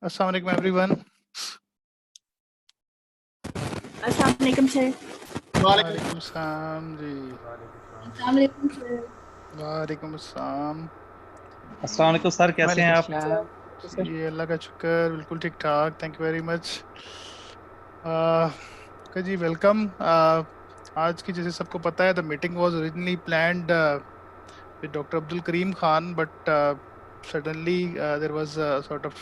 Assalamu alaikum everyone. अस्सलाम वालेकुम sir. वालेकुम अस्सलाम जी। अस्सलाम वालेकुम सर। वालेकुम अस्सलाम। अस्सलाम वालेकुम सर, कैसे हैं आप? ये अल्लाह का शुक्र, बिल्कुल ठीक ठाक, थैंक यू वेरी मच। जी वेलकम। आज की जैसे सबको पता है the meeting was originally planned with Dr. Abdul Karim Khan, but suddenly there was a sort of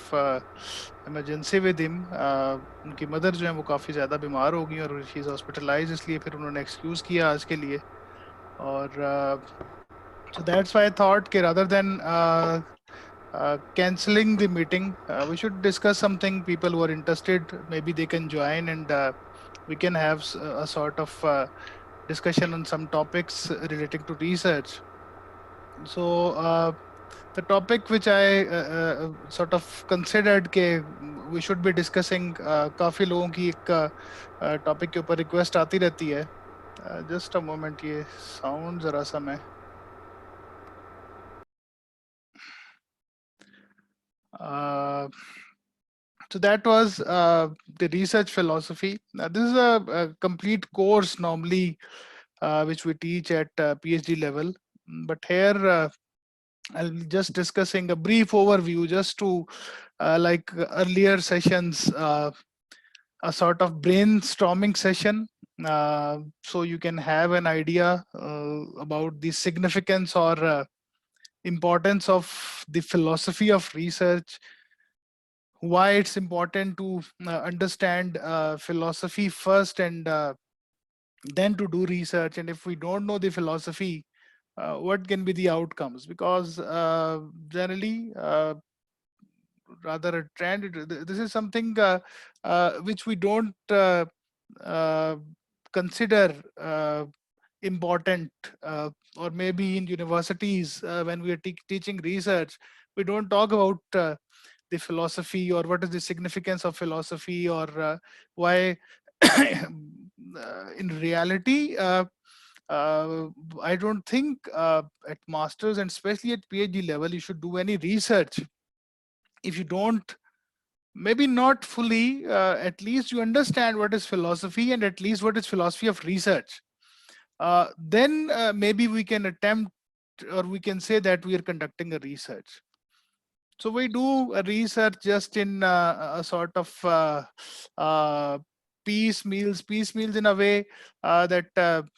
emergency with him. उनकी मदर जो है वो काफ़ी ज़्यादा बीमार हो गई और शी इज़ हॉस्पिटलाइज, इसलिए फिर उन्होंने एक्सक्यूज़ किया आज के लिए। और so that's why I thought कि rather than canceling the meeting, we should discuss something. People who are interested, maybe they can join, and we can have a sort of discussion on some topics relating to research. So the topic which I sort of considered कि we should be discussing, काफ़ी लोगों की एक topic के ऊपर request आती रहती है. Just a moment, ये sound ज़रा सा मैं so that was the research philosophy. This is a complete course normally which we teach at PhD level, but here I'll be just discussing a brief overview just to like earlier sessions, a sort of brainstorming session, so you can have an idea about the significance or importance of the philosophy of research, why it's important to understand philosophy first and then to do research, and if we don't know the philosophy, what can be the outcomes, because generally rather a trend, this is something which we don't consider important, or maybe in universities when we are teaching research, we don't talk about the philosophy or what is the significance of philosophy, or why in reality I don't think at masters and especially at PhD level you should do any research if you don't, maybe not fully, at least you understand what is philosophy and at least what is philosophy of research. Then maybe we can attempt, or we can say that we are conducting a research. So we do a research just in a sort of piecemeals in a way that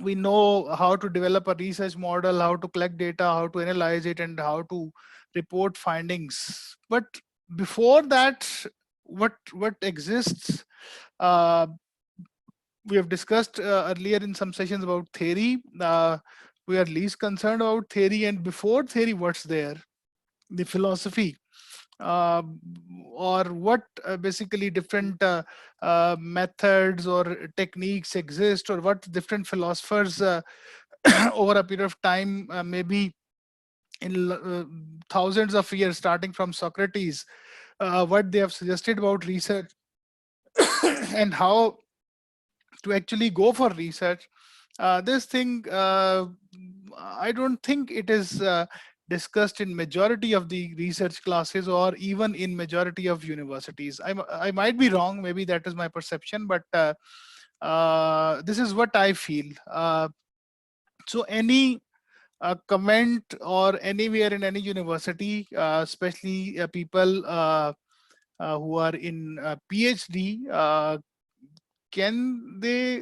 we know how to develop a research model, how to collect data, how to analyze it, and how to report findings. But before that, what exists? Uh, we have discussed earlier in some sessions about theory. We are least concerned about theory, and before theory, what's there? The philosophy, or what basically different methods or techniques exist, or what different philosophers over a period of time, maybe in thousands of years, starting from Socrates, what they have suggested about research and how to actually go for research. This thing, I don't think it is discussed in majority of the research classes or even in majority of universities. I might be wrong, maybe that is my perception, but this is what I feel. So any a comment or anywhere in any university, especially people who are in PhD, can they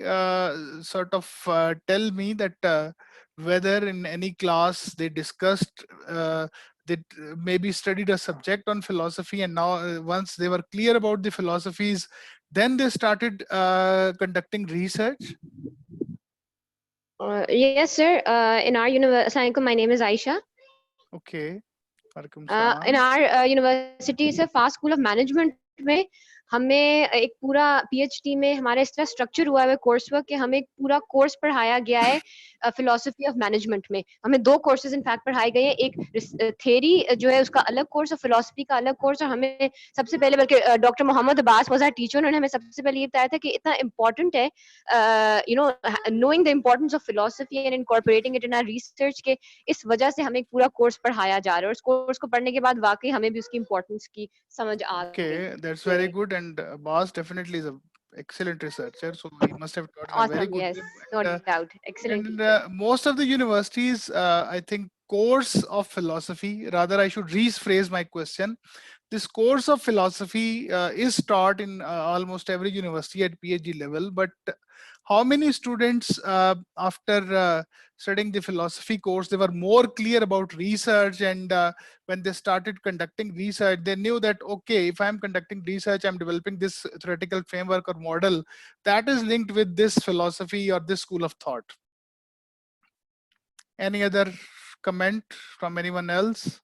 sort of tell me that whether in any class they discussed, they maybe studied a subject on philosophy, and now once they were clear about the philosophies, then they started conducting research? Yes, sir. In our university, my name is Aisha. Okay. Walaikum In salam. our university से fast school of management में हमें एक पूरा PhD में हमारा इस तरह structure हुआ है कोर्स वर्क कि हमें एक पूरा कोर्स पढ़ाया गया है फिलोसफी ऑफ मैनेजमेंट में। हमें दो कोर्सेज इनफैक्ट पढ़ाए गए हैं, एक थ्योरी जो है उसका अलग कोर्स और फिलोसफी का अलग कोर्स। और हमें सबसे पहले बल्कि doctor Mohammad Abbas was our teacher, उन्होंने हमें सबसे पहले ये बताया था कि इतना इम्पोर्टेंट है knowing the importance of philosophy and incorporating it in our research के इस वजह से हमें एक पूरा कोर्स पढ़ाया जा रहा है और उस कोर्स को पढ़ने के बाद वाकई हमें भी उसकी इम्पोर्टेंस की समझ आ गई। Okay, that's very good. And Boss definitely is a excellent researcher, so he must have taught in a very Awesome, good yes, way. no And, doubt, excellent and teacher. most of the universities, I think, course of philosophy. Rather, I should rephrase my question. This course of philosophy is taught in almost every university at PhD level, but how many students after studying the philosophy course, they were more clear about research, and when they started conducting research, they knew that, okay, if I'm conducting research, I'm developing this theoretical framework or model that is linked with this philosophy or this school of thought. Any other comment from anyone else?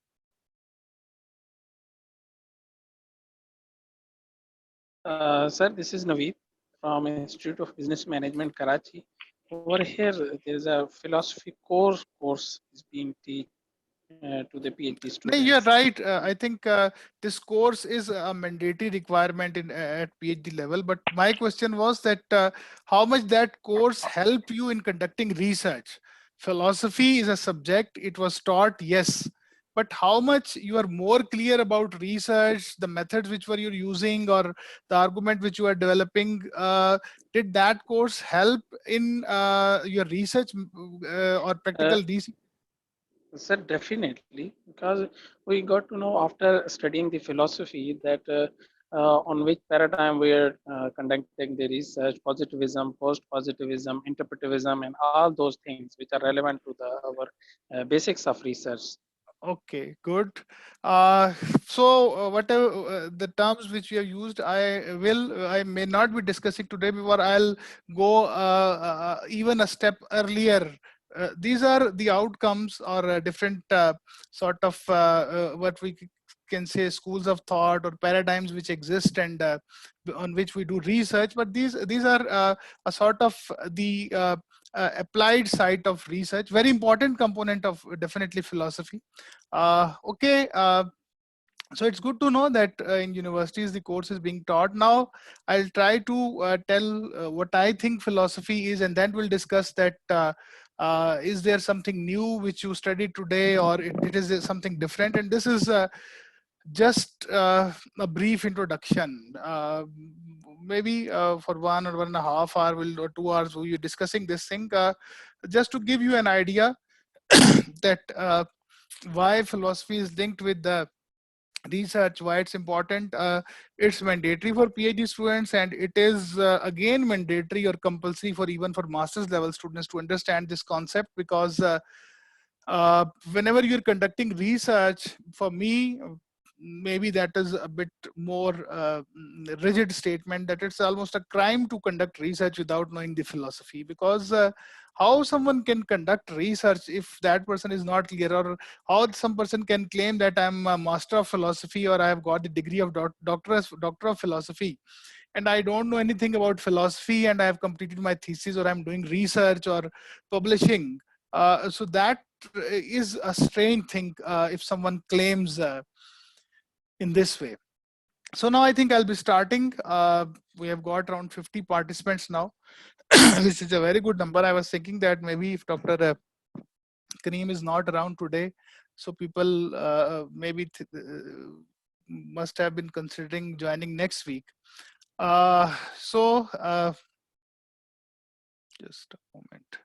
Sir, this is Naveed from Institute of Business Management, Karachi. Over here, there is a philosophy course is being taught to the PhD No, you're students. right. I think this course is a mandatory requirement in at PhD level. But my question was that how much that course help you in conducting research? Philosophy is a subject. It was taught, yes. But how much you are more clear about research, the methods which were you using, or the argument which you are developing? Did that course help in your research or practical research? Sir, definitely, because we got to know after studying the philosophy that on which paradigm we are conducting the research, positivism, post-positivism, interpretivism, and all those things which are relevant to our basics of research. Okay, good. So whatever the terms which we have used, I may not be discussing today, because I'll go even a step earlier. These are the outcomes or different sort of what we can say schools of thought or paradigms which exist, and on which we do research. But these are a sort of the applied side of research, very important component of definitely philosophy. Okay, so it's good to know that in universities the course is being taught. Now I'll try to tell what I think philosophy is, and then we'll discuss that is there something new which you studied today, or it is something different. And this is just a brief introduction. Maybe for 1 or 1.5 hours or 2 hours we'll be discussing this thing, just to give you an idea that why philosophy is linked with the research, why it's important. It's mandatory for PhD students, and it is again mandatory or compulsory for even for master's level students to understand this concept, because whenever you're conducting research, for me, maybe that is a bit more rigid statement, that it's almost a crime to conduct research without knowing the philosophy. Because how someone can conduct research if that person is not clear, or how some person can claim that I'm a master of philosophy or I have got the degree of doctor of philosophy, and I don't know anything about philosophy, and I have completed my thesis, or I'm doing research or publishing. So that is a strange thing if someone claims in this way. So now I think I'll be starting. We have got around 50 participants now, which is a very good number. I was thinking that maybe if Dr. Kareem is not around today, so people maybe must have been considering joining next week. Just a moment.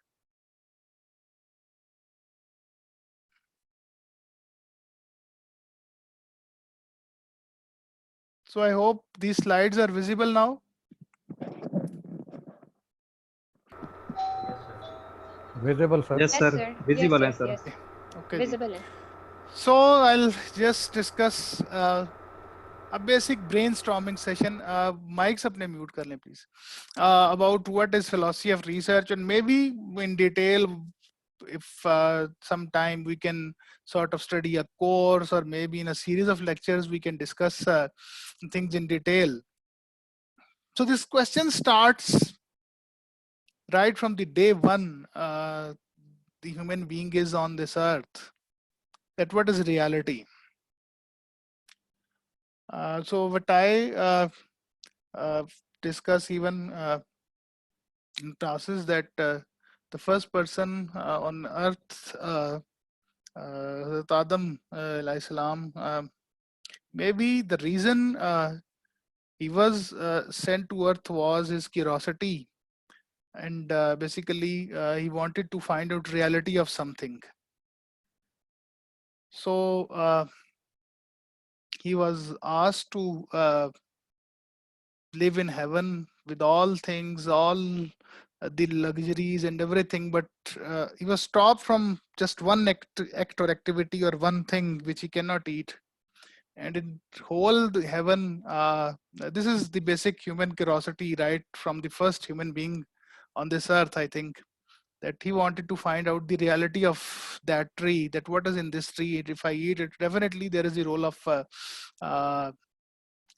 So I hope these slides are visible now. Visible, sir. Yes, Yes, sir. sir. Visible, Yes, sir. yes. Okay. ji. Visible hai. So I'll just discuss a basic brainstorming session. Mics apne mute kar lein, please. About what is philosophy of research, and maybe in detail, if sometime we can sort of study a course, or maybe in a series of lectures we can discuss things in detail. So this question starts right from the day one the human being is on this earth. That what is reality? So what I discuss even in classes, that the first person on earth, Hazrat Adam alayhi salam, maybe the reason he was sent to earth was his curiosity, and basically he wanted to find out reality of something. So he was asked to live in heaven with all things, all the luxuries and everything, but he was stopped from just one act or activity or one thing which he cannot eat. And in whole the heaven, this is the basic human curiosity right from the first human being on this earth, I think, that he wanted to find out the reality of that tree, that what is in this tree. If I eat it, definitely there is the role of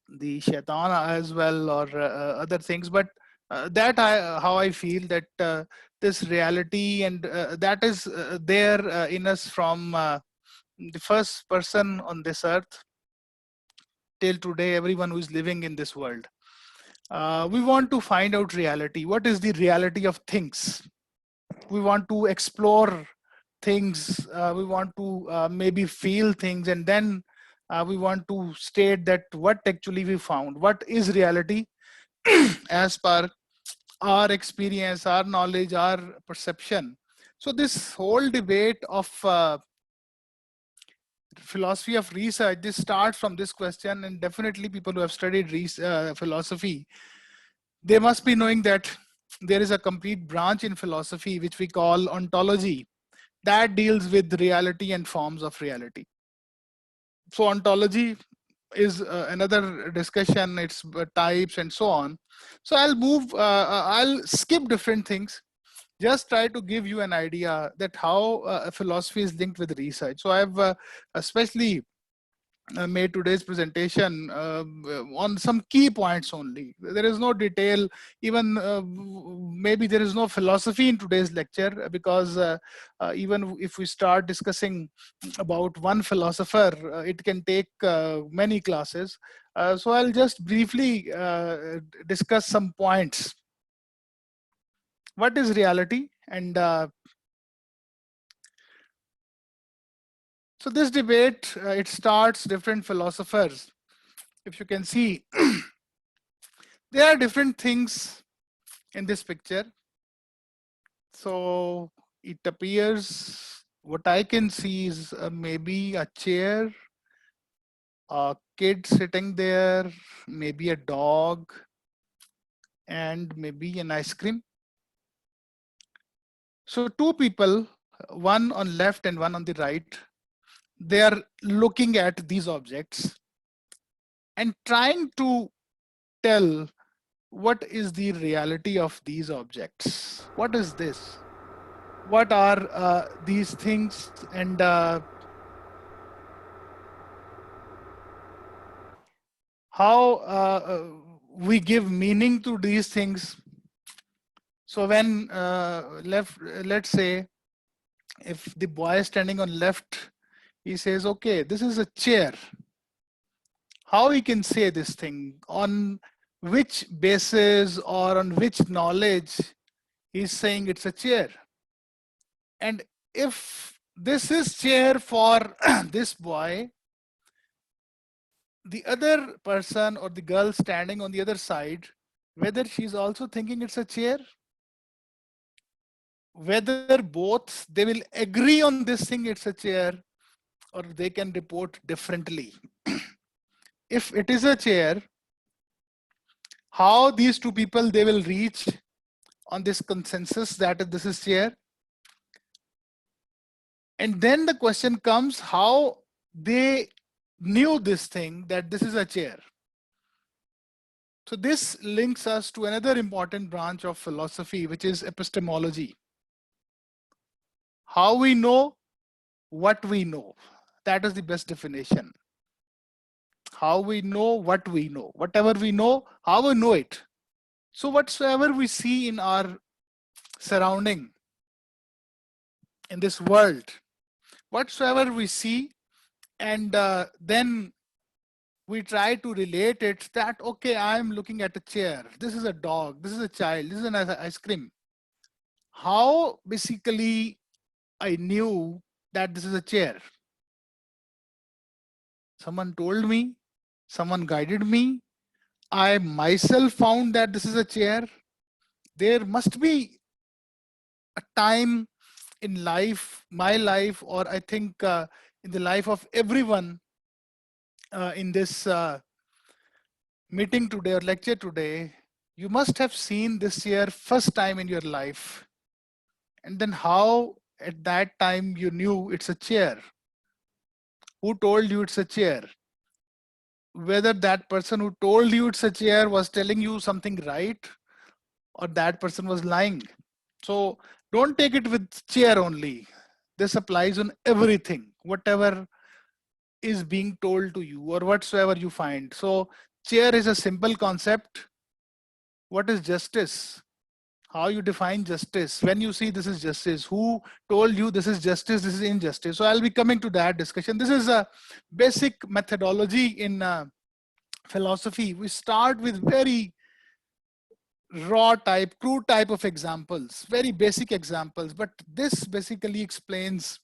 the shaitan as well, or other things. But that how I feel that this reality, and that is there in us from the first person on this earth till today, everyone who is living in this world. We want to find out reality. What is the reality of things? We want to explore things. We want to maybe feel things, and then we want to state that what actually we found. What is reality as per our experience, our knowledge, our perception. So this whole debate of philosophy of research, this starts from this question, and definitely people who have studied philosophy, they must be knowing that there is a complete branch in philosophy which we call ontology, that deals with reality and forms of reality. So ontology is another discussion, its types and so on. So I'll skip different things, just try to give you an idea that how philosophy is linked with research. So I've especially made today's presentation on some key points only. There is no detail, even maybe there is no philosophy in today's lecture, because even if we start discussing about one philosopher, it can take many classes. So I'll just briefly discuss some points. What is reality? And so this debate, it starts different philosophers. If you can see, there are different things in this picture. So it appears, what I can see is maybe a chair, a kid sitting there, maybe a dog, and maybe an ice cream. So two people, one on left and one on the right, they are looking at these objects and trying to tell what is the reality of these objects. What is this? What are these things? And how we give meaning to these things. So when let's say if the boy is standing on left, he says, okay, this is a chair. How he can say this thing? On which basis or on which knowledge he's saying it's a chair? And if this is chair for this boy, the other person or the girl standing on the other side, whether she's also thinking it's a chair, whether both they will agree on this thing it's a chair, or they can report differently. if it is a chair, how these two people, they will reach on this consensus that this is chair. And then the question comes how they knew this thing, that this is a chair. So this links us to another important branch of philosophy, which is epistemology. How we know what we know. That is the best definition. How we know what we know. Whatever we know, how we know it. So whatsoever we see in our surrounding, in this world, whatsoever we see, and then we try to relate it that, okay, I'm looking at a chair. This is a dog. This is a child. This is an ice cream. How basically I knew that this is a chair? Someone told me, someone guided me. I myself found that this is a chair. There must be a time in life, my life, or I think in the life of everyone in this meeting today or lecture today, you must have seen this chair first time in your life. And then how at that time you knew it's a chair? Who told you it's a chair? Whether that person who told you it's a chair was telling you something right, or that person was lying. So don't take it with chair only. This applies on everything, whatever is being told to you or whatsoever you find. So chair is a simple concept. What is justice? How you define justice? When you see this is justice, who told you this is justice, this is injustice? So I'll be coming to that discussion. This is a basic methodology in philosophy. We start with very raw type, crude type of examples, very basic examples, but this basically explains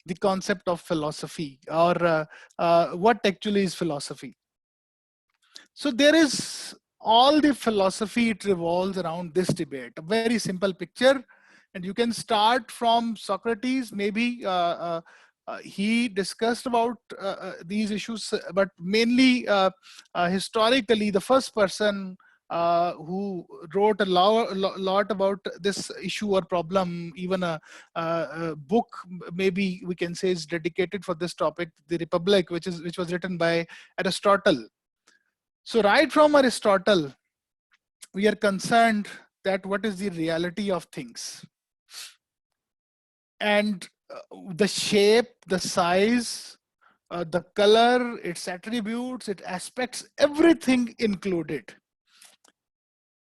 the concept of philosophy, or what actually is philosophy. So there is all the philosophy, it revolves around this debate, a very simple picture. And you can start from Socrates, maybe he discussed about these issues, but mainly historically, the first person who wrote a lot about this issue or problem, even a book, maybe we can say, is dedicated for this topic, The Republic, which was written by Aristotle. So right from Aristotle, we are concerned that what is the reality of things, and the shape, the size, the color, its attributes, its aspects, everything included.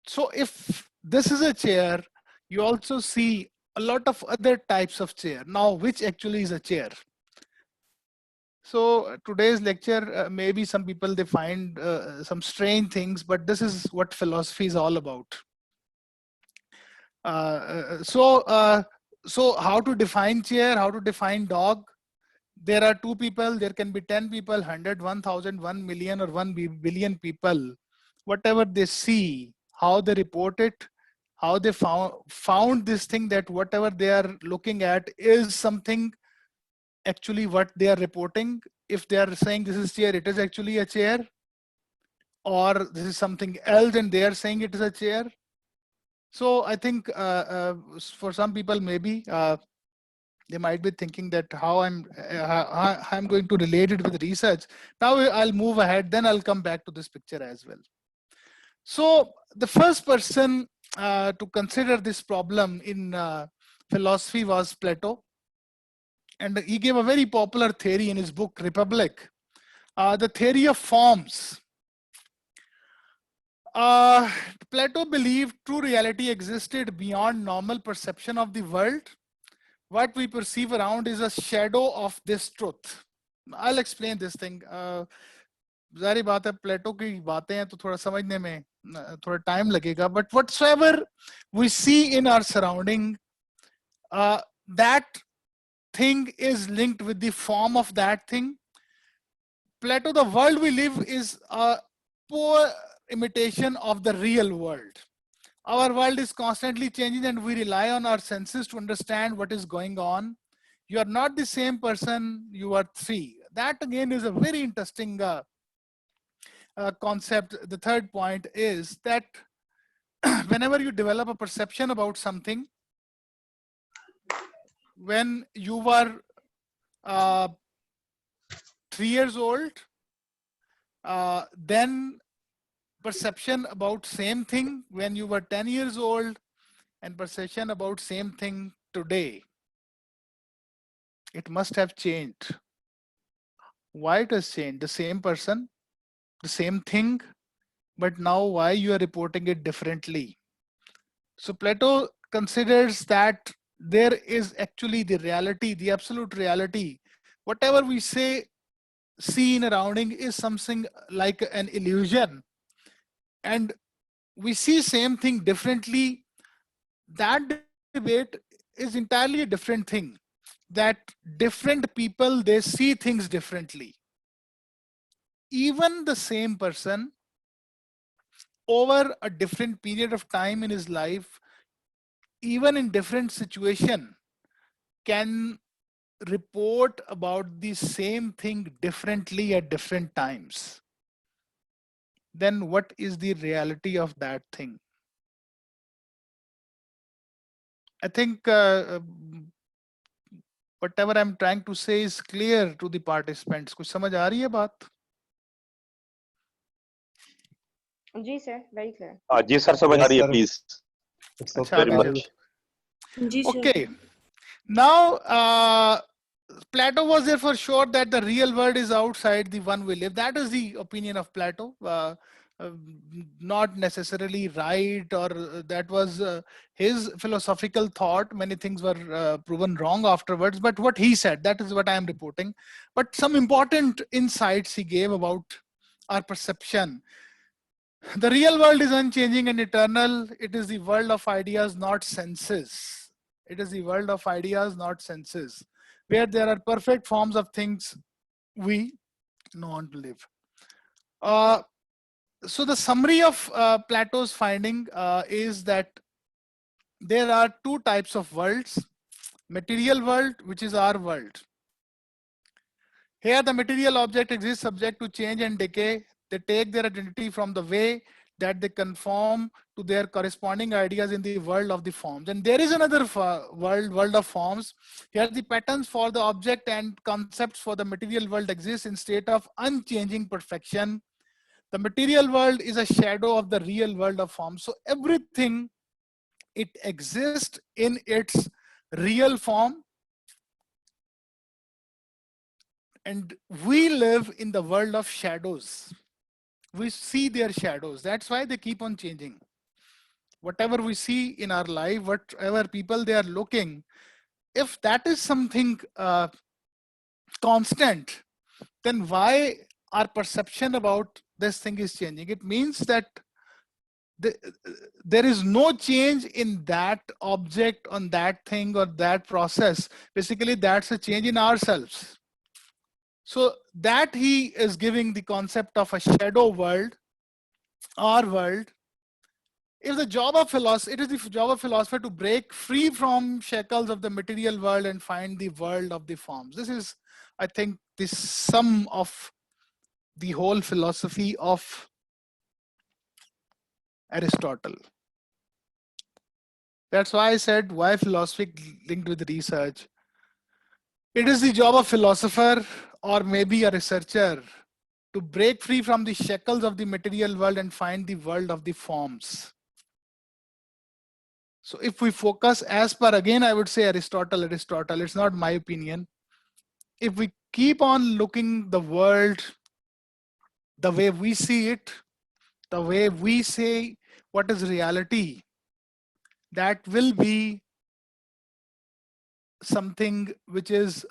So if this is a chair, you also see a lot of other types of chair. Now, which actually is a chair? So today's lecture, maybe some people, they find some strange things, but this is what philosophy is all about. So how to define chair, how to define dog? There are two people, there can be 10 people, 100, 1,000, 1 million, or 1 billion people. Whatever they see, how they report it, how they found this thing, that whatever they are looking at is something actually what they are reporting. If they are saying this is chair, it is actually a chair, or this is something else and they are saying it is a chair. So I think for some people, maybe they might be thinking that how I'm going to relate it with research. Now I'll move ahead, then I'll come back to this picture as well. So the first person to consider this problem in philosophy was Plato. And he gave a very popular theory in his book, Republic, the theory of forms. Plato believed true reality existed beyond normal perception of the world. What we perceive around is a shadow of this truth. I'll explain this thing. जारी बात है, प्लेटो की बातें हैं तो थोड़ा समझने में थोड़ा टाइम लगेगा, but whatsoever we see in our surrounding, that thing is linked with the form of that thing. Plato, the world we live is a poor imitation of the real world. Our world is constantly changing and we rely on our senses to understand what is going on. You are not the same person you were 3. That again is a very interesting concept, the third point is that whenever you develop a perception about something, when you were 3 years old, then perception about same thing when you were 10 years old, and perception about same thing today, it must have changed. Why it has changed? The same person, the same thing, but now why you are reporting it differently? So Plato considers that there is actually the reality, the absolute reality. Whatever we say, see in a surrounding is something like an illusion, and we see same thing differently. That debate is entirely a different thing, that different people, they see things differently. Even the same person over a different period of time in his life, even in different situation, can report about the same thing differently at different times. Then what is the reality of that thing? I think whatever I'm trying to say is clear to the participants. कुछ समझ आ रही है बात? जी sir, very clear. जी sir, समझ आ रही है, please. अच्छा, very आगे much. चलो। जी sir. Okay. Now, Plato was therefore sure that the real world is outside the one we live. That is the opinion of Plato. Not necessarily right, or that was his philosophical thought. Many things were proven wrong afterwards, but what he said, that is what I am reporting. But some important insights he gave about our perception. The real world is unchanging and eternal. It is the world of ideas, not senses. It is the world of ideas, not senses, where there are perfect forms of things we know on to live. So the summary of Plato's finding is that there are two types of worlds: material world, which is our world. Here the material object exists subject to change and decay. They take their identity from the way that they conform to their corresponding ideas in the world of the forms. And there is another world of forms. Here the patterns for the object and concepts for the material world exist in state of unchanging perfection. The material world is a shadow of the real world of forms. So everything, it exists in its real form, and we live in the world of shadows. We see their shadows. That's why they keep on changing. Whatever we see in our life, whatever people they are looking, if that is something constant, then why our perception about this thing is changing? It means that there is no change in that object, on that thing, or that process. Basically, that's a change in ourselves. So that he is giving the concept of a shadow world, our world. If the job of philosophy, it is the job of philosopher to break free from shackles of the material world and find the world of the forms. This is, I think, the sum of the whole philosophy of Aristotle. That's why I said, why philosophy linked with research? It is the job of philosopher, or maybe a researcher, to break free from the shackles of the material world and find the world of the forms. So if we focus as per, again, I would say Aristotle, it's not my opinion. If we keep on looking the world the way we see it, the way we say what is reality, that will be something which is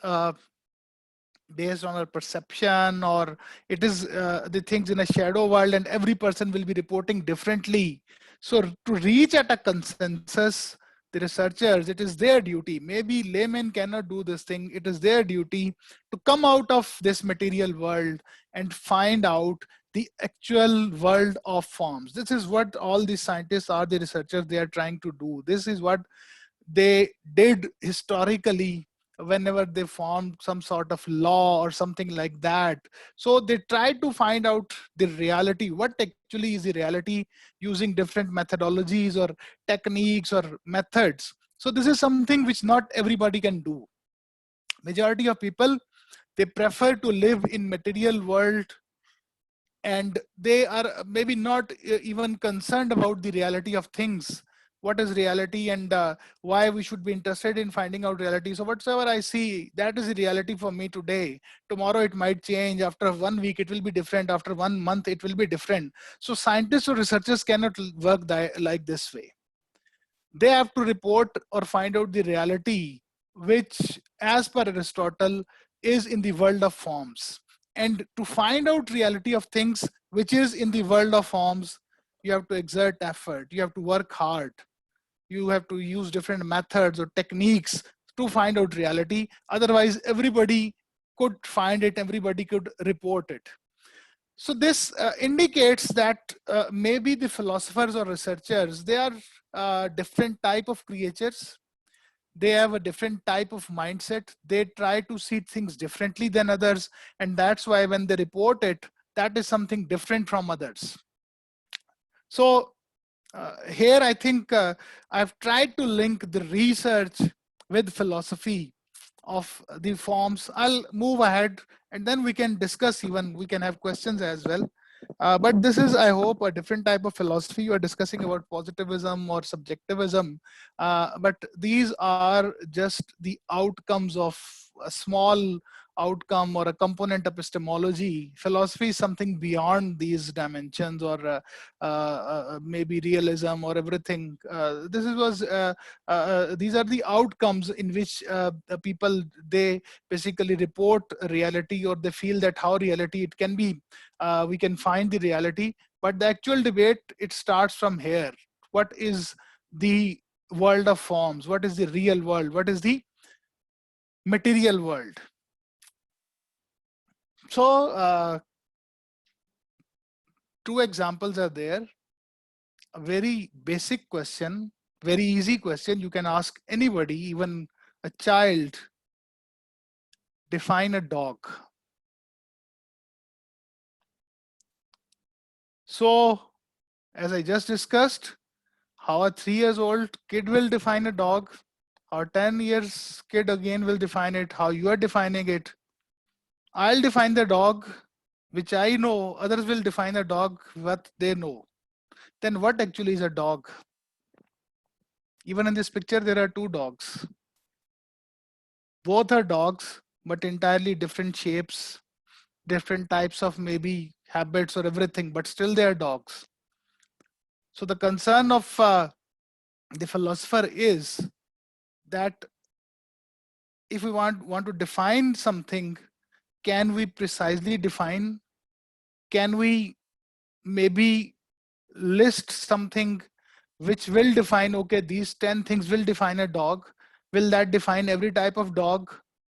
based on our perception, or it is the things in a shadow world, and every person will be reporting differently. So to reach at a consensus, the researchers, it is their duty. Maybe laymen cannot do this thing. It is their duty to come out of this material world and find out the actual world of forms. This is what all the scientists or the researchers, they are trying to do. This is what they did historically, whenever they formed some sort of law or something like that. So they tried to find out the reality, what actually is the reality, using different methodologies or techniques or methods. So this is something which not everybody can do. Majority of people, they prefer to live in material world, and they are maybe not even concerned about the reality of things. What is reality, and why we should be interested in finding out reality. So whatsoever I see, that is the reality for me today. Tomorrow it might change. After 1 week it will be different. After 1 month it will be different. So scientists or researchers cannot work like this way. They have to report or find out the reality, which as per Aristotle is in the world of forms. And to find out reality of things which is in the world of forms, you have to exert effort, you have to work hard, you have to use different methods or techniques to find out reality. Otherwise everybody could find it, everybody could report it. So this indicates that maybe the philosophers or researchers, they are different type of creatures. They have a different type of mindset. They try to see things differently than others. And that's why when they report it, that is something different from others. So here I think I've tried to link the research with philosophy of the forms. I'll move ahead and then we can discuss, even we can have questions as well. But this is, I hope, a different type of philosophy. You are discussing about positivism or subjectivism, but these are just the outcomes of a small outcome or a component epistemology. Philosophy is something beyond these dimensions, or maybe realism or everything. These are the outcomes in which the people, they basically report reality, or they feel that how reality it can be. We can find the reality, but the actual debate, it starts from here. What is the world of forms? What is the real world? What is the material world? So two examples are there. A very basic question, very easy question. You can ask anybody, even a child. Define a dog. So as I just discussed, how a 3 years old kid will define a dog, how 10 years kid again will define it, how you are defining it. I'll define the dog which I know, others will define a dog what they know. Then what actually is a dog? Even in this picture, there are two dogs. Both are dogs, but entirely different shapes, different types of maybe habits or everything, but still they are dogs. So the concern of the philosopher is that if we want to define something, can we precisely define? Can we maybe list something which will define, okay, these 10 things will define a dog? Will that define every type of dog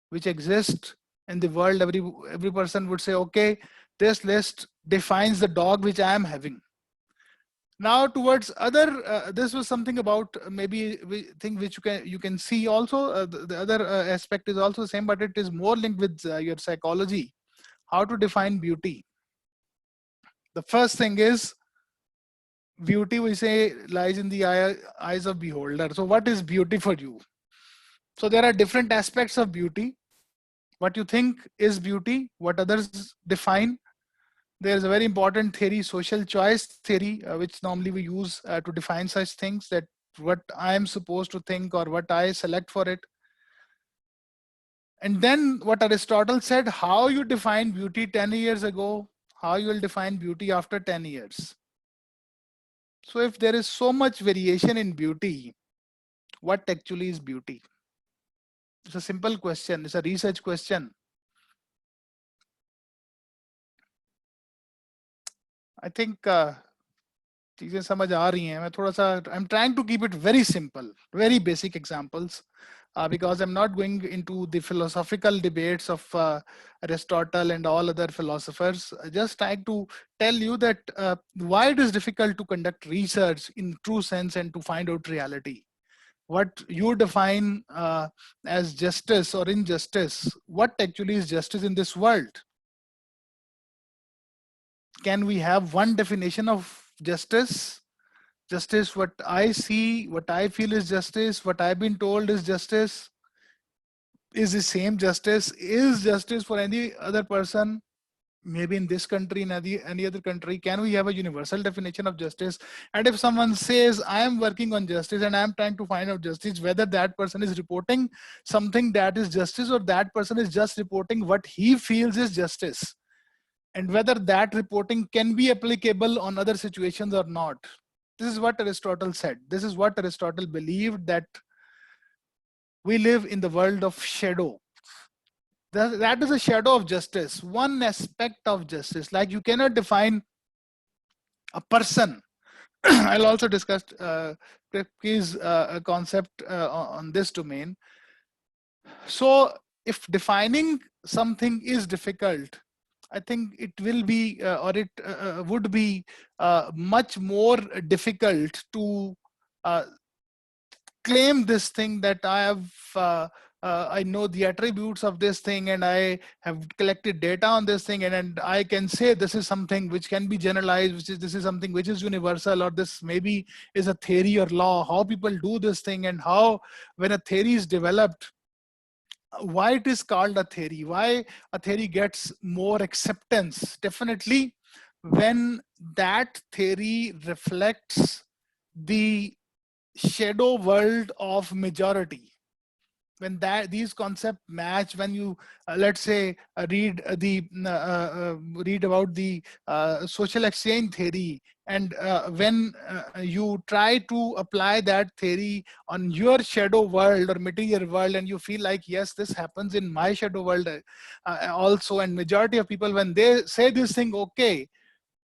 which exists in the world? Every person would say, okay, this list defines the dog which I am having. Now towards other, this was something about maybe thing which you can see also. The other aspect is also the same, but it is more linked with your psychology. How to define beauty? The first thing is, beauty, we say, lies in the eyes of beholder. So what is beauty for you? So there are different aspects of beauty. What you think is beauty, what others define. There is a very important theory, social choice theory, which normally we use to define such things, that what I am supposed to think or what I select for it. And then what Aristotle said, how you define beauty 10 years ago, how you will define beauty after 10 years. So if there is so much variation in beauty, what actually is beauty? It's a simple question. It's a research question. I think चीजें समझ आ रही हैं. मैं थोड़ा सा, I'm trying to keep it very simple, very basic examples, because I'm not going into the philosophical debates of Aristotle and all other philosophers. I just trying to tell you that why it is difficult to conduct research in true sense and to find out reality. what you define as justice or injustice, what actually is justice in this world? Can we have one definition of justice? Justice, what I see, what I feel is justice, what I've been told is justice, is the same justice, is justice for any other person, maybe in this country, in any other country? Can we have a universal definition of justice? And if someone says, I am working on justice and I am trying to find out justice, whether that person is reporting something that is justice or that person is just reporting what he feels is justice, and whether that reporting can be applicable on other situations or not. This is what Aristotle said. This is what Aristotle believed, that we live in the world of shadow. That is a shadow of justice, one aspect of justice. Like you cannot define a person. I'll also discuss Kripke's concept on this domain. So if defining something is difficult, I think it will be or it would be much more difficult to claim this thing that I know the attributes of this thing and I have collected data on this thing, and I can say this is something which can be generalized, this is something which is universal, or this maybe is a theory or law, how people do this thing, and how when a theory is developed, why it is called a theory, why a theory gets more acceptance. Definitely when that theory reflects the shadow world of majority, when these concepts match, when you let's say read about the social exchange theory, and when you try to apply that theory on your shadow world or material world, and you feel like, yes, this happens in my shadow world also, and majority of people, when they say this thing, okay,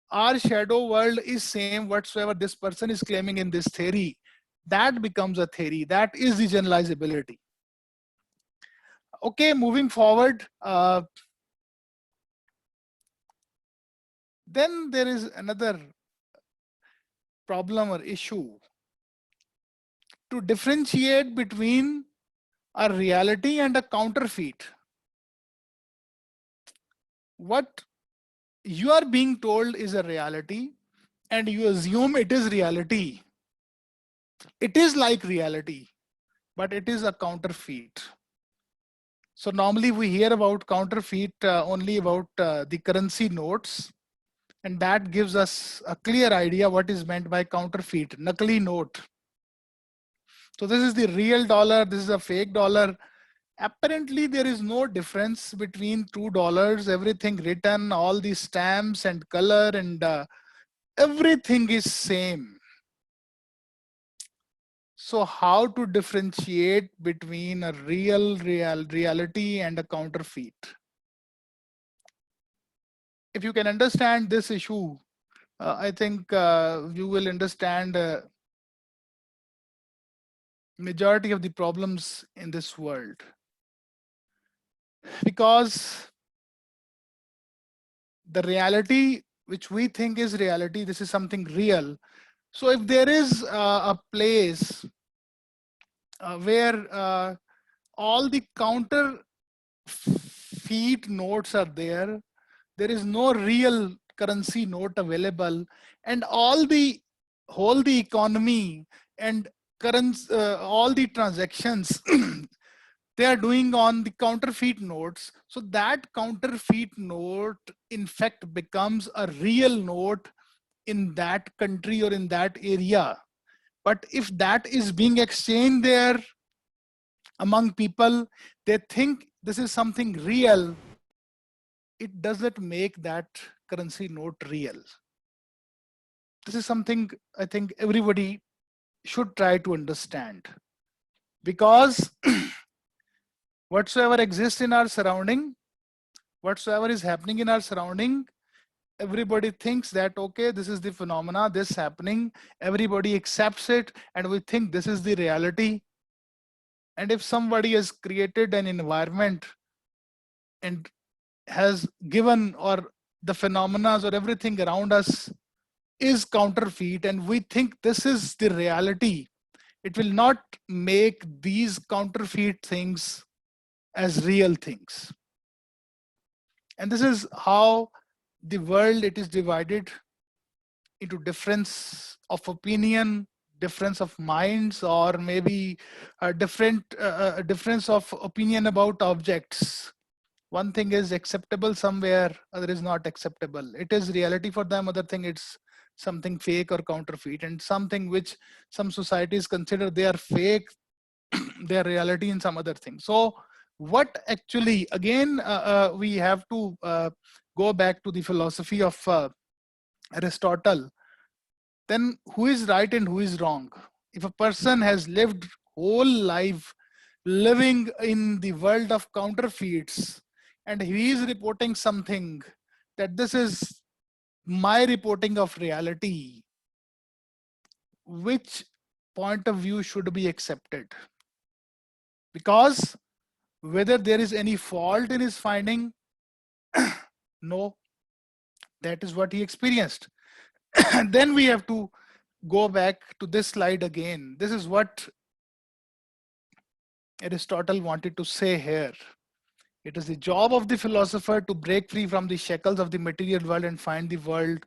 our shadow world is same whatsoever this person is claiming in this theory, that becomes a theory. That is the generalizability. Okay, moving forward, then there is another problem or issue to differentiate between a reality and a counterfeit. What you are being told is a reality and you assume it is reality. It is like reality, but it is a counterfeit. So normally we hear about counterfeit only about the currency notes, and that gives us a clear idea what is meant by counterfeit, nakli note. So this is the real dollar, this is a fake dollar. Apparently there is no difference between $2, everything written, all the stamps and color and everything is same. So how to differentiate between a reality and a counterfeit? If you can understand this issue, I think you will understand majority of the problems in this world. Because the reality which we think is reality, this is something real. So if there is a place where all the counterfeit notes are there, there is no real currency note available, and all the economy and all the transactions they are doing on the counterfeit notes. So that counterfeit note in fact becomes a real note in that country or in that area. But if that is being exchanged there among people, they think this is something real. It doesn't make that currency note real. This is something I think everybody should try to understand, because whatsoever exists in our surrounding, whatsoever is happening in our surrounding, everybody thinks that, okay, this is the phenomena, this happening, everybody accepts it, and we think this is the reality. And if somebody has created an environment and has given, or the phenomena or everything around us is counterfeit, and we think this is the reality, it will not make these counterfeit things as real things. And this is how the world, it is divided into difference of opinion, difference of minds, or maybe a difference of opinion about objects. One thing is acceptable somewhere, other is not acceptable. It is reality for them, other thing it's something fake or counterfeit, and something which some societies consider they are fake, their reality in some other thing. So what actually, again, we have to go back to the philosophy of Aristotle. Then who is right and who is wrong? If a person has lived whole life living in the world of counterfeits, and he is reporting something that this is my reporting of reality, which point of view should be accepted? Because whether there is any fault in his finding, no, that is what he experienced. And then we have to go back to this slide again. This is what Aristotle wanted to say here. It is the job of the philosopher to break free from the shackles of the material world and find the world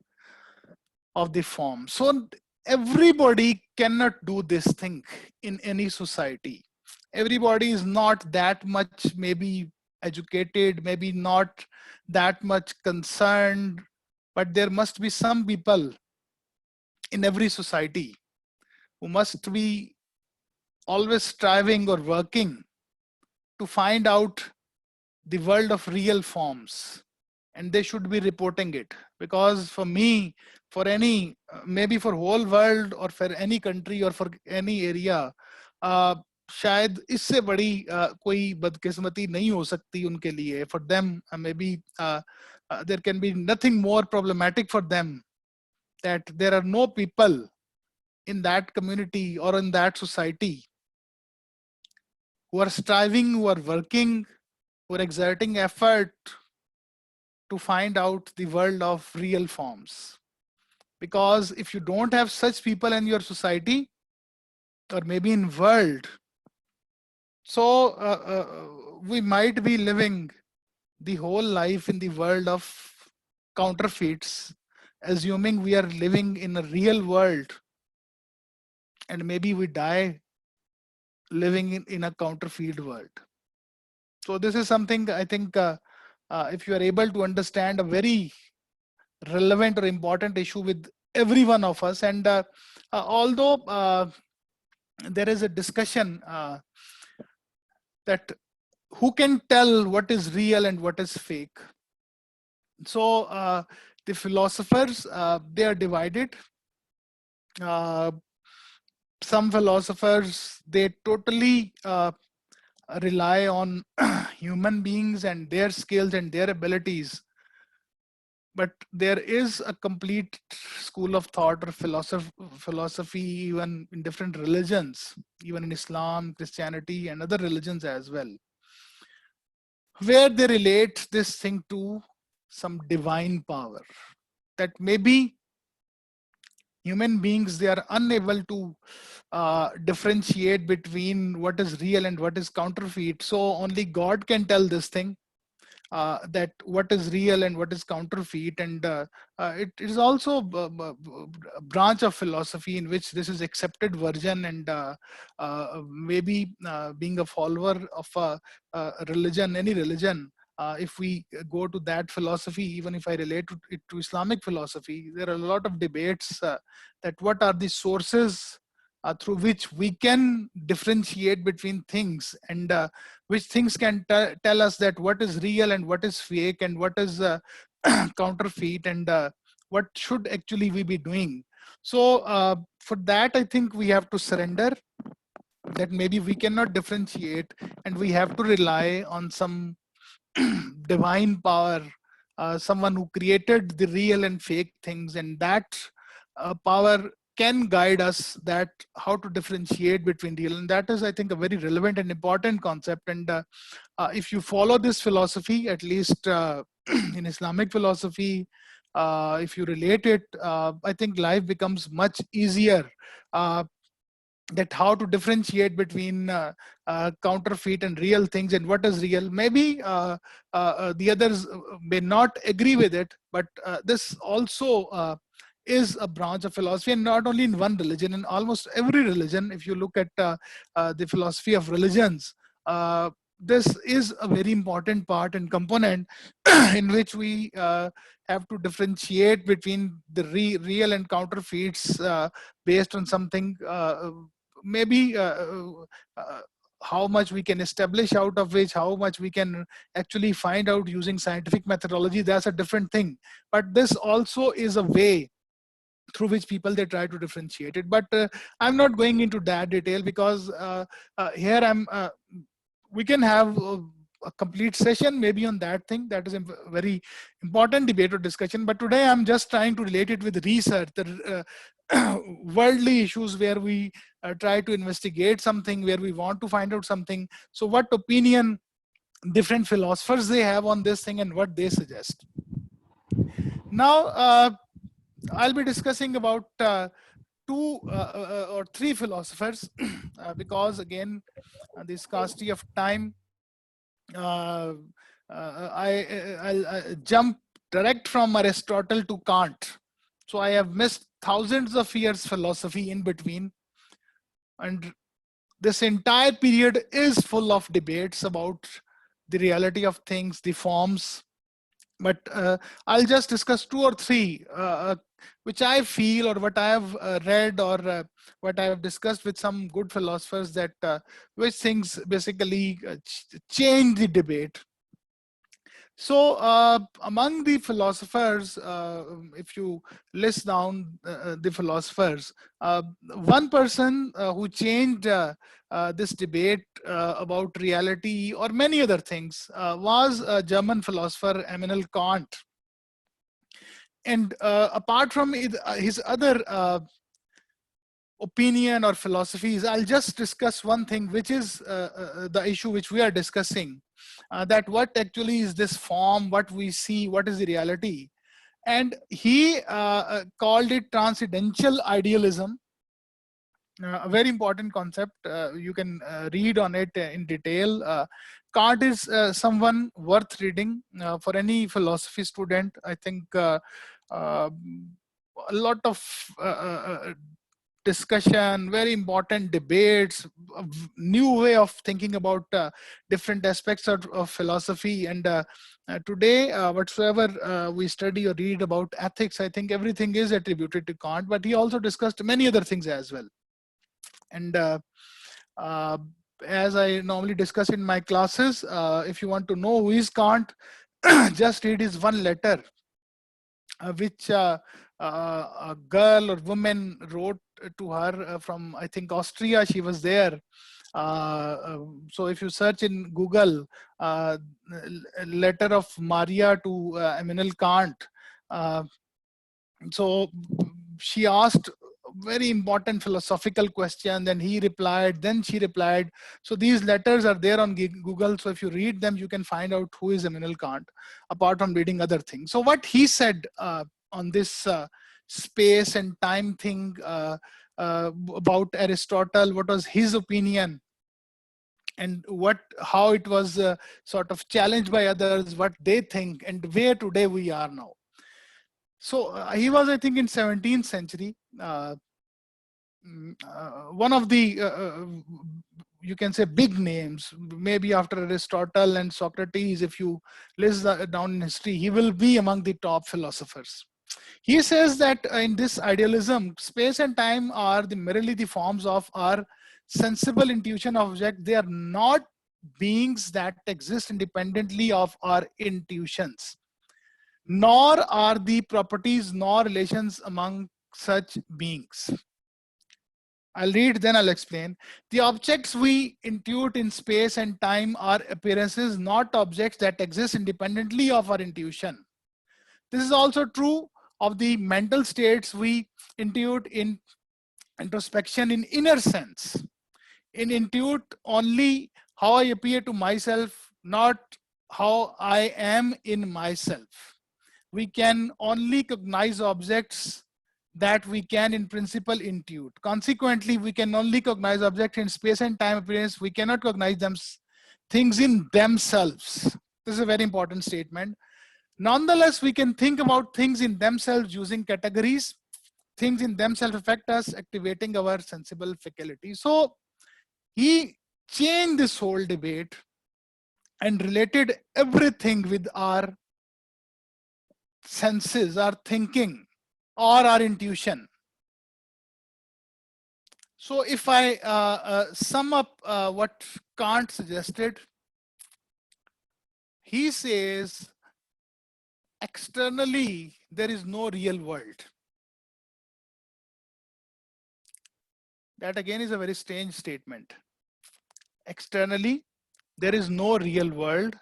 of the form. So everybody cannot do this thing in any society. Everybody is not that much maybe educated, maybe not that much concerned, but there must be some people in every society who must be always striving or working to find out the world of real forms, and they should be reporting it. Because for me, for any, maybe for whole world or for any country or for any area, शायद इससे बड़ी कोई बदकिस्मती नहीं हो सकती उनके लिए. For them, maybe there can be nothing more problematic for them, that there are no people in that community or in that society who are striving, who are working, who are exerting effort to find out the world of real forms. Because if you don't have such people in your society or maybe in world, so we might be living the whole life in the world of counterfeits, assuming we are living in a real world, and maybe we die living in a counterfeit world. So this is something I think if you are able to understand, a very relevant or important issue with every one of us. And although there is a discussion that who can tell what is real and what is fake. So the philosophers, they are divided. Some philosophers, they totally rely on human beings and their skills and their abilities. But there is a complete school of thought or philosophy even in different religions, even in Islam, Christianity, and other religions as well, where they relate this thing to some divine power, that maybe human beings, they are unable to differentiate between what is real and what is counterfeit. So only God can tell this thing, that what is real and what is counterfeit. And it is also a branch of philosophy in which this is accepted version. And maybe being a follower of a religion, any religion, if we go to that philosophy, even if I relate it to Islamic philosophy, there are a lot of debates that what are the sources through which we can differentiate between things, and which things can tell us that what is real and what is fake and what is counterfeit, and what should actually we be doing. So for that, I think we have to surrender that maybe we cannot differentiate, and we have to rely on some divine power, someone who created the real and fake things, and that power can guide us that how to differentiate between real. And that is, I think, a very relevant and important concept. And if you follow this philosophy, at least in Islamic philosophy, if you relate it, I think life becomes much easier. that how to differentiate between counterfeit and real things, and what is real. Maybe the others may not agree with it, but this also is a branch of philosophy, and not only in one religion, in almost every religion. If you look at the philosophy of religions, this is a very important part and component in which we have to differentiate between the real and counterfeits based on something, maybe how much we can establish out of which, how much we can actually find out using scientific methodology. That's a different thing, but this also is a way through which people they try to differentiate it. But I'm not going into that detail, because here we can have a complete session maybe on that thing. That is a very important debate or discussion, but today I'm just trying to relate it with research, the worldly issues where we try to investigate something, where we want to find out something. So what opinion different philosophers they have on this thing and what they suggest. Now I'll be discussing about two or three philosophers because again the scarcity of time, I'll jump direct from Aristotle to Kant. So I have missed thousands of years philosophy in between, and this entire period is full of debates about the reality of things, the forms. But I'll just discuss two or three which I feel, or what I have read, or what I have discussed with some good philosophers, that which things basically change the debate. So among the philosophers, if you list down the philosophers, one person who changed this debate about reality or many other things was a German philosopher Immanuel Kant. And apart from his other opinion or philosophies, I'll just discuss one thing, which is the issue which we are discussing, that what actually is this form, what we see, what is the reality. And he called it transcendental idealism, a very important concept. You can read on it in detail. Kant is someone worth reading for any philosophy student. I think a lot of discussion, very important debates, a new way of thinking about different aspects of philosophy. And today, whatsoever we study or read about ethics, I think everything is attributed to Kant, but he also discussed many other things as well. And as I normally discuss in my classes, if you want to know who is Kant, just read his one letter, which a girl or woman wrote to her from, I think, Austria. She was there. So if you search in Google, letter of Maria to Immanuel Kant, so she asked very important philosophical question, then he replied, then she replied. So these letters are there on Google. So if you read them, you can find out who is Immanuel Kant, apart from reading other things. So what he said on this space and time thing about Aristotle, what was his opinion, and how it was sort of challenged by others, what they think, and where today we are now. So he was, I think, in 17th century, one of the, you can say, big names, maybe after Aristotle and Socrates. If you list down in history, he will be among the top philosophers. He says that in this idealism, space and time are merely the forms of our sensible intuition object. They are not beings that exist independently of our intuitions, nor are the properties nor relations among such beings. I'll read, then I'll explain. The objects we intuit in space and time are appearances, not objects that exist independently of our intuition. This is also true of the mental states we intuit in introspection in inner sense. In intuit only how I appear to myself, not how I am in myself. We can only cognize objects that we can in principle intuit. Consequently, we can only cognize objects in space and time appearance. We cannot cognize them, things in themselves. This is a very important statement. Nonetheless, we can think about things in themselves using categories. Things in themselves affect us, activating our sensible faculty. So he changed this whole debate and related everything with our senses, our thinking, or our intuition. So if I sum up what Kant suggested, he says externally there is no real world. That again is a very strange statement. Externally there is no real world.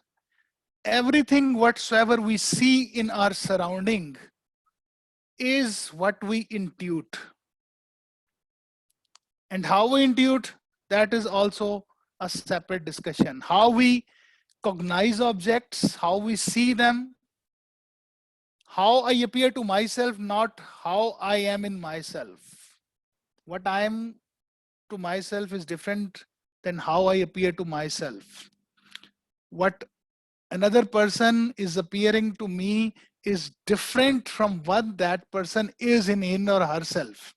Everything whatsoever we see in our surrounding is what we intuit. And how we intuit, that is also a separate discussion. How we cognize objects, how we see them, how I appear to myself, not how I am in myself. What I am to myself is different than how I appear to myself. What another person is appearing to me is different from what that person is in him or herself.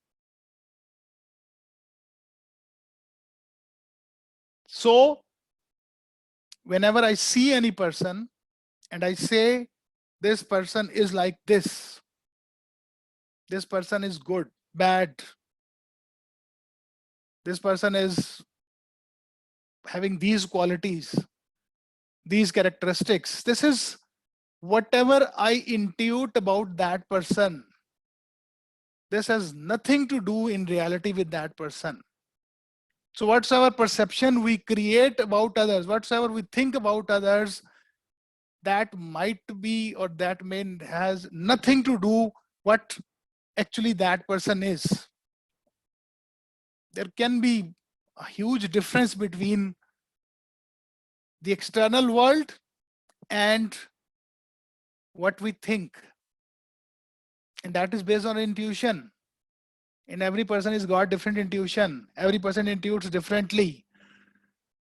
So whenever I see any person and I say, this person is like this person is good, bad, this person is having these qualities, these characteristics, this is whatever I intuit about that person. This has nothing to do in reality with that person. So whatsoever perception we create about others, whatsoever we think about others, that might be or that may has nothing to do what actually that person is. There can be a huge difference between the external world and what we think. And that is based on intuition. And every person has got different intuition. Every person intuits differently.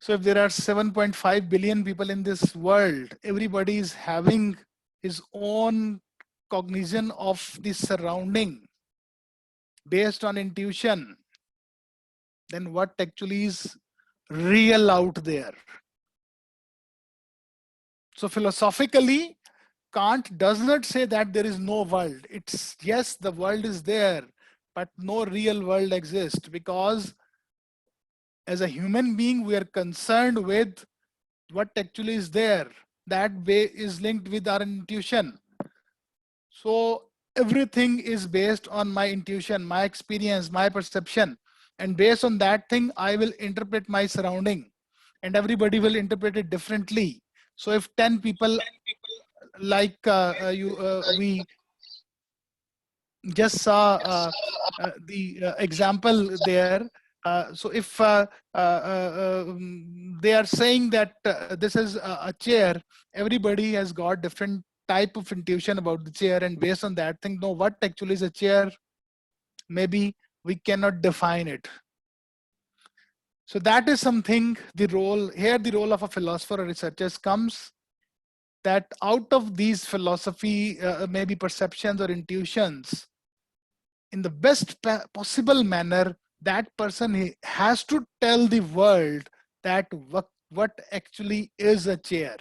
So if there are 7.5 billion people in this world, everybody is having his own cognition of the surrounding based on intuition. Then what actually is real out there? So philosophically, Kant does not say that there is no world. It's yes, the world is there, but no real world exists, because as a human being, we are concerned with what actually is there. That way is linked with our intuition. So everything is based on my intuition, my experience, my perception. And based on that thing, I will interpret my surrounding, and everybody will interpret it differently. So if 10 people like we just saw the example there. So if they are saying that this is a chair, everybody has got different type of intuition about the chair, and based on that thing, know what actually is a chair. Maybe we cannot define it. So that is something, the role here, the role of a philosopher or researcher comes, that out of these philosophy, maybe perceptions or intuitions, in the best possible manner, that person has to tell the world that what actually is a chair.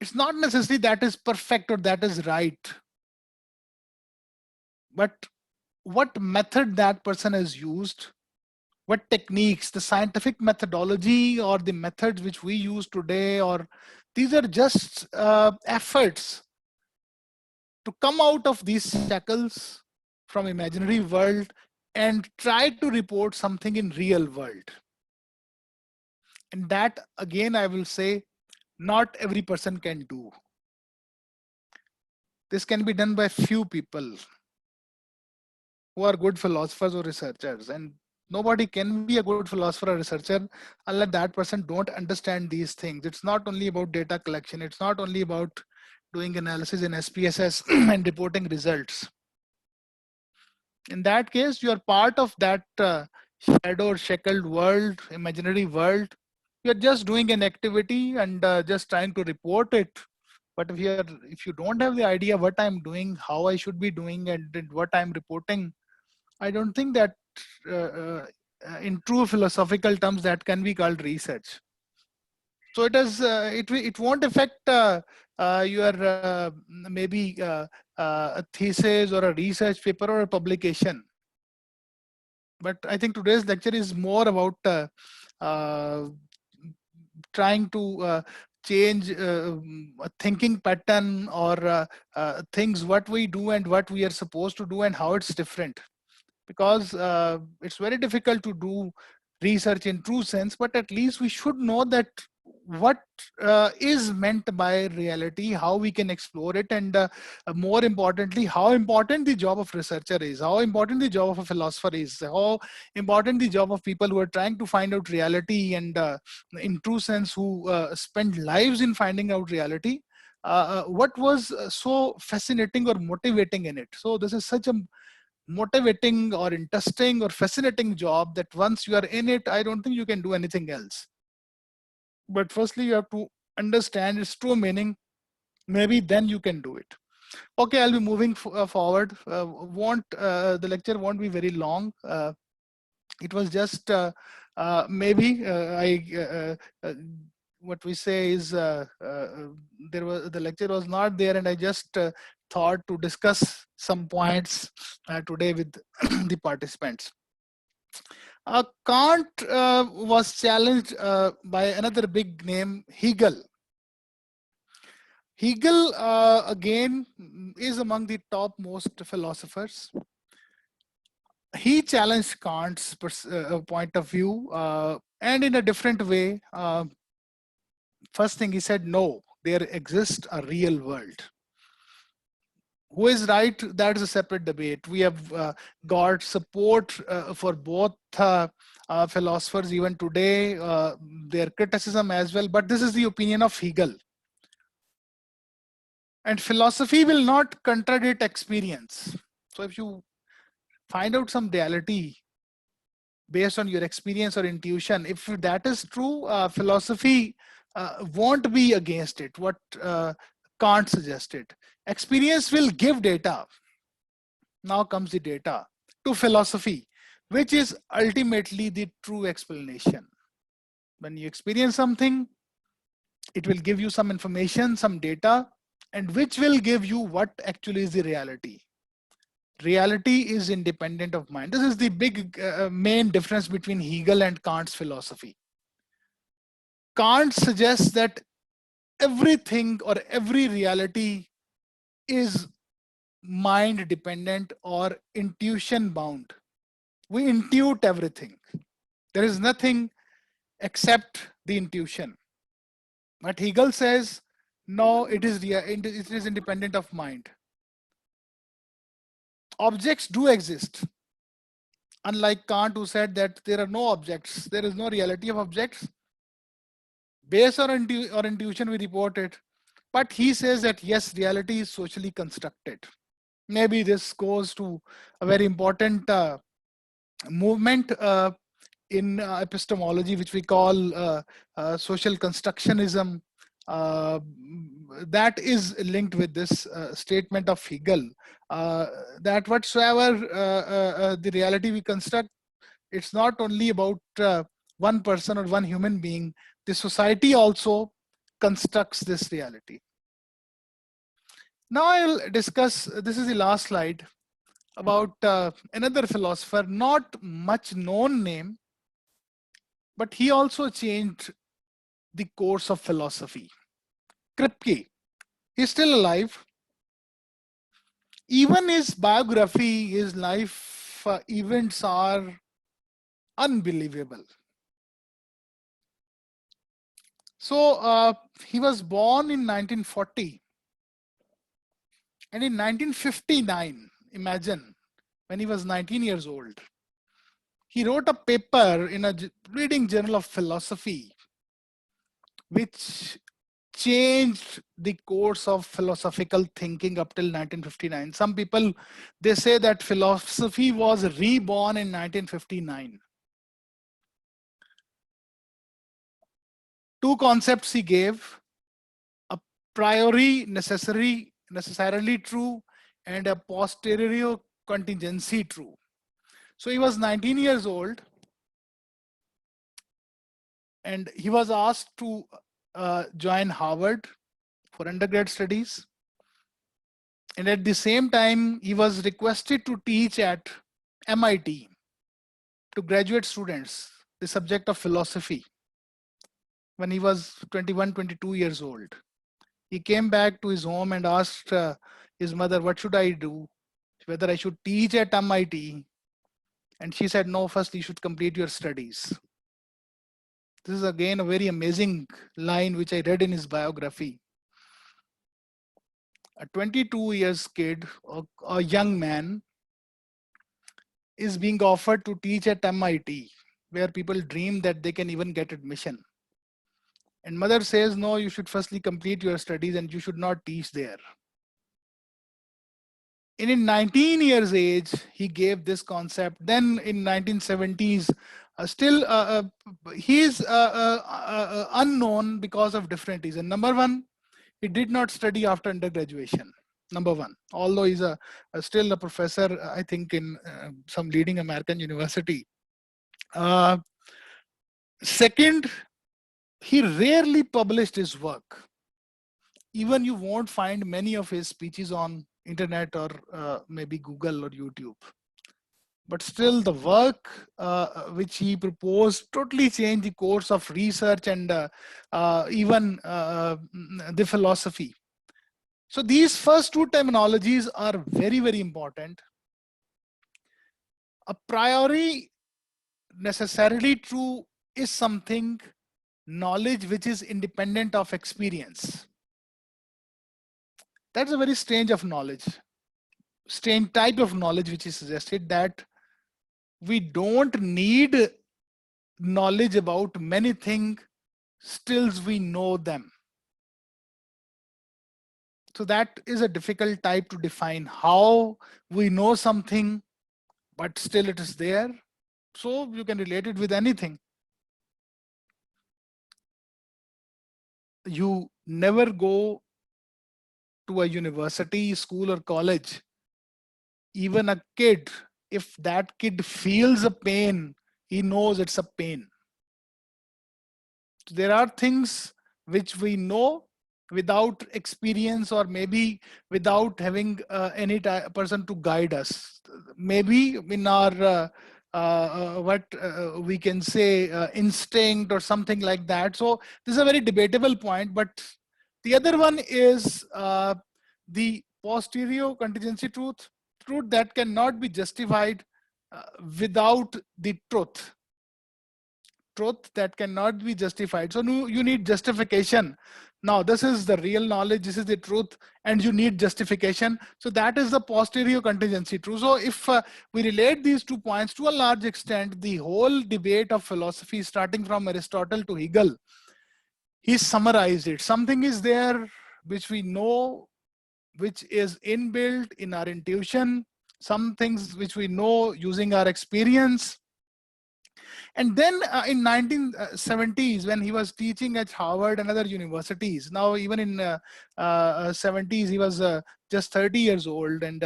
It's not necessarily that is perfect or that is right, but what method that person has used, what techniques, the scientific methodology or the methods which we use today, or these are just efforts to come out of these shackles from imaginary world and try to report something in real world. And that, again, I will say, not every person can do. This can be done by few people who are good philosophers or researchers, and nobody can be a good philosopher or researcher unless that person don't understand these things. It's not only about data collection. It's not only about doing analysis in SPSS and reporting results. In that case, you are part of that shadow or shackled world, imaginary world. You're just doing an activity and just trying to report it. But if you don't have the idea what I'm doing, how I should be doing, and what I'm reporting, I don't think that in true philosophical terms that can be called research. So it won't affect your maybe a thesis or a research paper or a publication. But I think today's lecture is more about trying to change a thinking pattern or things what we do and what we are supposed to do and how it's different. Because it's very difficult to do research in true sense, but at least we should know that what is meant by reality, how we can explore it, and more importantly, how important the job of researcher is, how important the job of a philosopher is, how important the job of people who are trying to find out reality and in true sense who spend lives in finding out reality. What was so fascinating or motivating in it? So this is such a motivating or interesting or fascinating job that once you are in it, I don't think you can do anything else. But firstly, you have to understand its true meaning. Maybe then you can do it. Okay, I'll be moving forward. The lecture won't be very long. It was just maybe what we say is the lecture was not there, and I just thought to discuss some points today with the participants. Kant was challenged by another big name, Hegel. Hegel again is among the topmost philosophers. He challenged Kant's point of view and in a different way. First thing he said, no, there exists a real world. Who is right? That is a separate debate. We have got support for both philosophers even today, their criticism as well, but this is the opinion of Hegel. And philosophy will not contradict experience. So if you find out some reality based on your experience or intuition, if that is true, philosophy won't be against it, what Kant suggested. Experience will give data. Now comes the data to philosophy, which is ultimately the true explanation. When you experience something, it will give you some information, some data, and which will give you what actually is the reality. Reality is independent of mind. This is the big main difference between Hegel and Kant's philosophy. Kant suggests that everything or every reality is mind dependent or intuition bound. We intuit everything. There is nothing except the intuition. But Hegel says, no, it is independent of mind. Objects do exist. Unlike Kant, who said that there are no objects, there is no reality of objects. Based on intuition, we report it. But he says that yes, reality is socially constructed. Maybe this goes to a very important movement in epistemology, which we call social constructionism. That is linked with this statement of Hegel, that whatsoever the reality we construct, it's not only about one person or one human being. The society also constructs this reality. Now I'll discuss, this is the last slide, about another philosopher, not much known name, but he also changed the course of philosophy. Kripke, he's still alive. Even his biography, his life events are unbelievable. So he was born in 1940. And in 1959, imagine, when he was 19 years old, he wrote a paper in a leading journal of philosophy, which changed the course of philosophical thinking up till 1959. Some people, they say that philosophy was reborn in 1959. Two concepts he gave: a priori necessarily true, and a posteriori contingency true. So he was 19 years old, and he was asked to join Harvard for undergrad studies. And at the same time, he was requested to teach at MIT to graduate students the subject of philosophy when he was 21, 22 years old. He came back to his home and asked his mother, what should I do? Whether I should teach at MIT. And she said, no, first you should complete your studies. This is again a very amazing line which I read in his biography. A 22 years kid, a young man, is being offered to teach at MIT, where people dream that they can even get admission. And mother says, no, you should firstly complete your studies and you should not teach there. And in 19 years age, he gave this concept. Then in 1970s, he is unknown because of different reasons. Number one, he did not study after undergraduation. Number one, although he's still a professor, I think in some leading American university. Second, he rarely published his work. Even you won't find many of his speeches on internet or maybe Google or YouTube. But still the work which he proposed totally changed the course of research and even the philosophy. So these first two terminologies are very, very important. A priori necessarily true is something, knowledge which is independent of experience. That's a very strange type of knowledge which is suggested, that we don't need knowledge about many things, still we know them. So that is a difficult type to define, how we know something, but still it is there. So you can relate it with anything. You never go to a university, school, or college. Even a kid, if that kid feels a pain, he knows it's a pain. So there are things which we know without experience, or maybe without having any person to guide us. Maybe in our what we can say instinct or something like that. So this is a very debatable point. But the other one is the posterior contingency truth that cannot be justified without the truth that cannot be justified. So you need justification. Now this is the real knowledge, this is the truth, and you need justification. So that is the posterior contingency truth. So if we relate these 2 points, to a large extent, the whole debate of philosophy, starting from Aristotle to Hegel, he summarized it. Something is there which we know, which is inbuilt in our intuition, some things which we know using our experience. And then in 1970s, when he was teaching at Harvard and other universities, now even in 70s, he was just 30 years old. And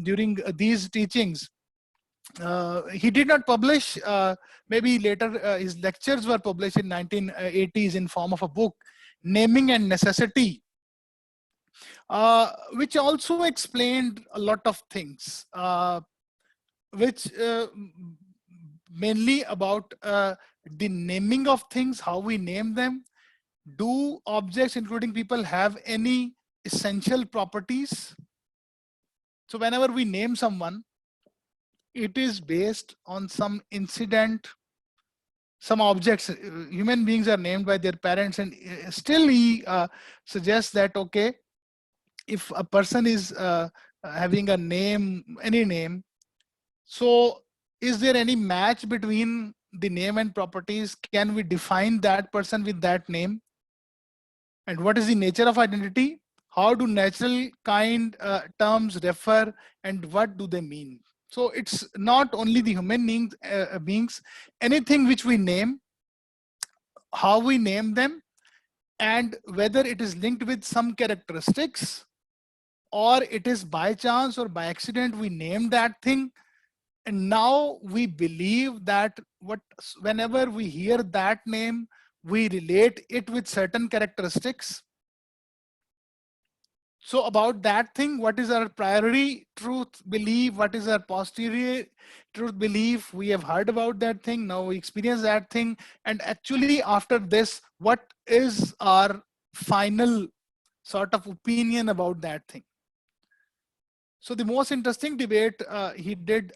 during these teachings, he did not publish. Maybe later his lectures were published in 1980s in form of a book, Naming and Necessity, which also explained a lot of things, which mainly about the naming of things, how we name them. Do objects, including people, have any essential properties? So whenever we name someone, it is based on some incident, some objects. Human beings are named by their parents, and still he suggests that, okay, if a person is having a name, any name, so is there any match between the name and properties? Can we define that person with that name? And what is the nature of identity? How do natural kind terms refer, and what do they mean? So it's not only the human beings, anything which we name, how we name them, and whether it is linked with some characteristics, or it is by chance or by accident we name that thing. And now we believe that whenever we hear that name, we relate it with certain characteristics. So about that thing, what is our priori truth belief? What is our posterior truth belief? We have heard about that thing. Now we experience that thing. And actually after this, what is our final sort of opinion about that thing? So the most interesting debate he did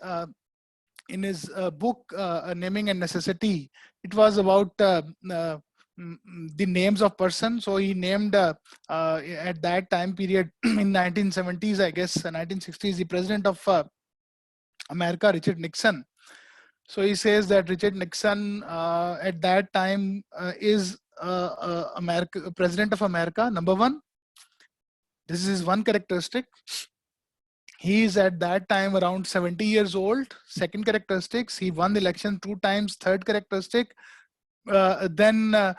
in his book, Naming and Necessity, it was about the names of person. So he named at that time period in 1970s, I guess 1960s, the president of America, Richard Nixon. So he says that Richard Nixon at that time is president of America, number one. This is one characteristic. He is at that time around 70 years old. Second characteristics, he won the election 2 times. Third characteristic, after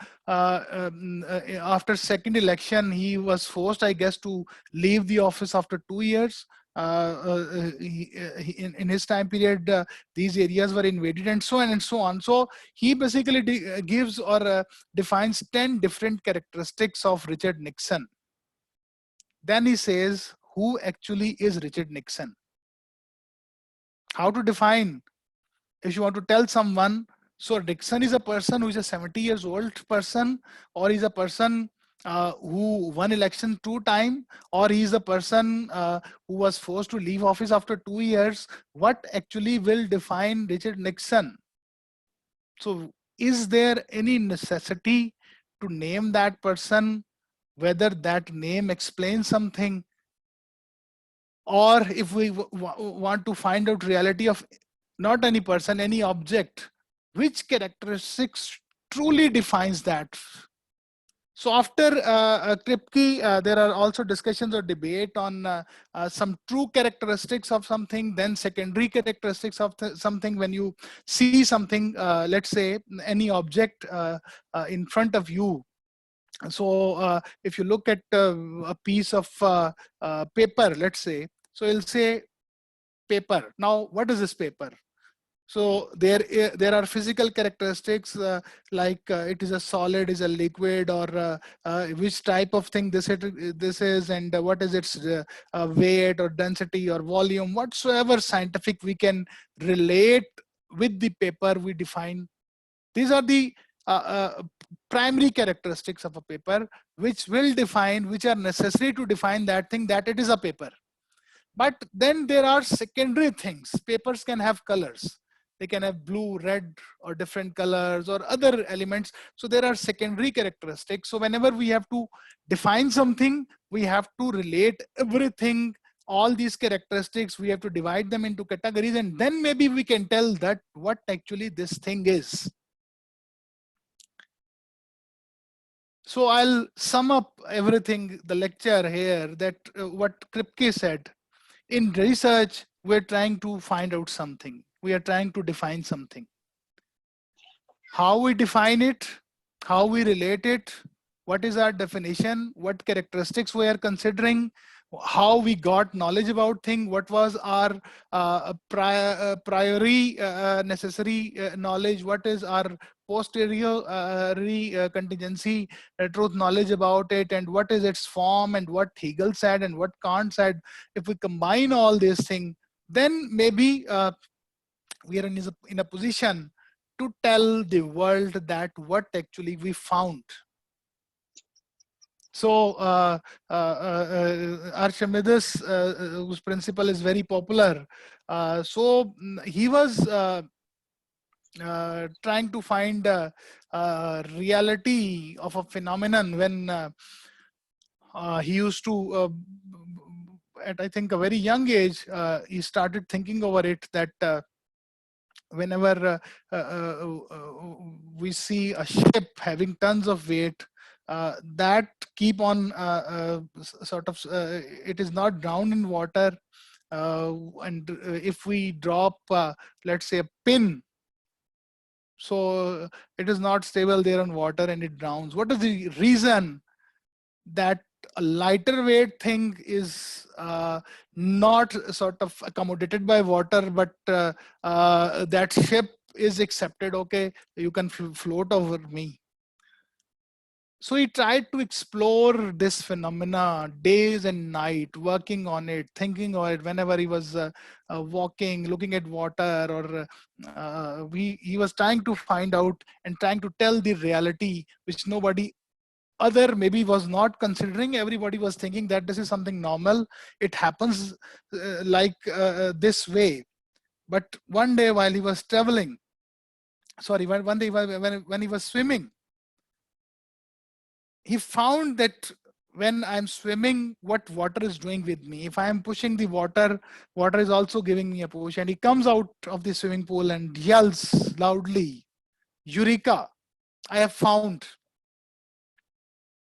second election, he was forced, I guess, to leave the office after 2 years. In his time period, these areas were invaded and so on and so on. So he basically gives or defines 10 different characteristics of Richard Nixon. Then he says, who actually is Richard Nixon? How to define, if you want to tell someone, so Nixon is a person who is a 70 years old person, or he's a person who won election 2 times, or he's a person who was forced to leave office after 2 years. What actually will define Richard Nixon? So is there any necessity to name that person, whether that name explains something? Or if we want to find out reality of not any person, any object, which characteristics truly defines that? So after Kripke, there are also discussions or debate on some true characteristics of something, then secondary characteristics of something. When you see something, let's say any object in front of you. So if you look at a piece of paper, let's say, so it'll say paper. Now, what is this paper? So there are physical characteristics like it is a solid, is a liquid, or which type of thing this is, and what is its weight or density or volume, whatsoever scientific we can relate with the paper we define. These are the primary characteristics of a paper, which will define, which are necessary to define that thing, that it is a paper. But then there are secondary things. Papers can have colors. They can have blue, red, or different colors, or other elements. So there are secondary characteristics. So whenever we have to define something, we have to relate everything, all these characteristics, we have to divide them into categories, and then maybe we can tell that what actually this thing is. So I'll sum up everything, the lecture here, that what Kripke said. In research, we're trying to find out something. We are trying to define something. How we define it, how we relate it, what is our definition, what characteristics we are considering, how we got knowledge about thing, what was our priori necessary knowledge, what is our posterior contingency truth knowledge about it, and what is its form, and what Hegel said and what Kant said. If we combine all these things, then maybe we are in a position to tell the world that what actually we found. So Archimedes, whose principle is very popular, so he was trying to find reality of a phenomenon when he used to, at I think a very young age, he started thinking over it, that whenever we see a ship having tons of weight, that keep on it is not drowned in water. And if we drop, let's say, a pin, so it is not stable there on water and it drowns. What is the reason that a lighter weight thing is not sort of accommodated by water, but that ship is accepted? Okay, you can float over me. So he tried to explore this phenomena days and night, working on it, thinking on it whenever he was walking, looking at water, or he was trying to find out and trying to tell the reality, which nobody other maybe was not considering. Everybody was thinking that this is something normal. It happens this way. But one day while he was traveling, one day when he was swimming, he found that when I'm swimming, what water is doing with me. If I am pushing the water, water is also giving me a push. And he comes out of the swimming pool and yells loudly, "Eureka, I have found."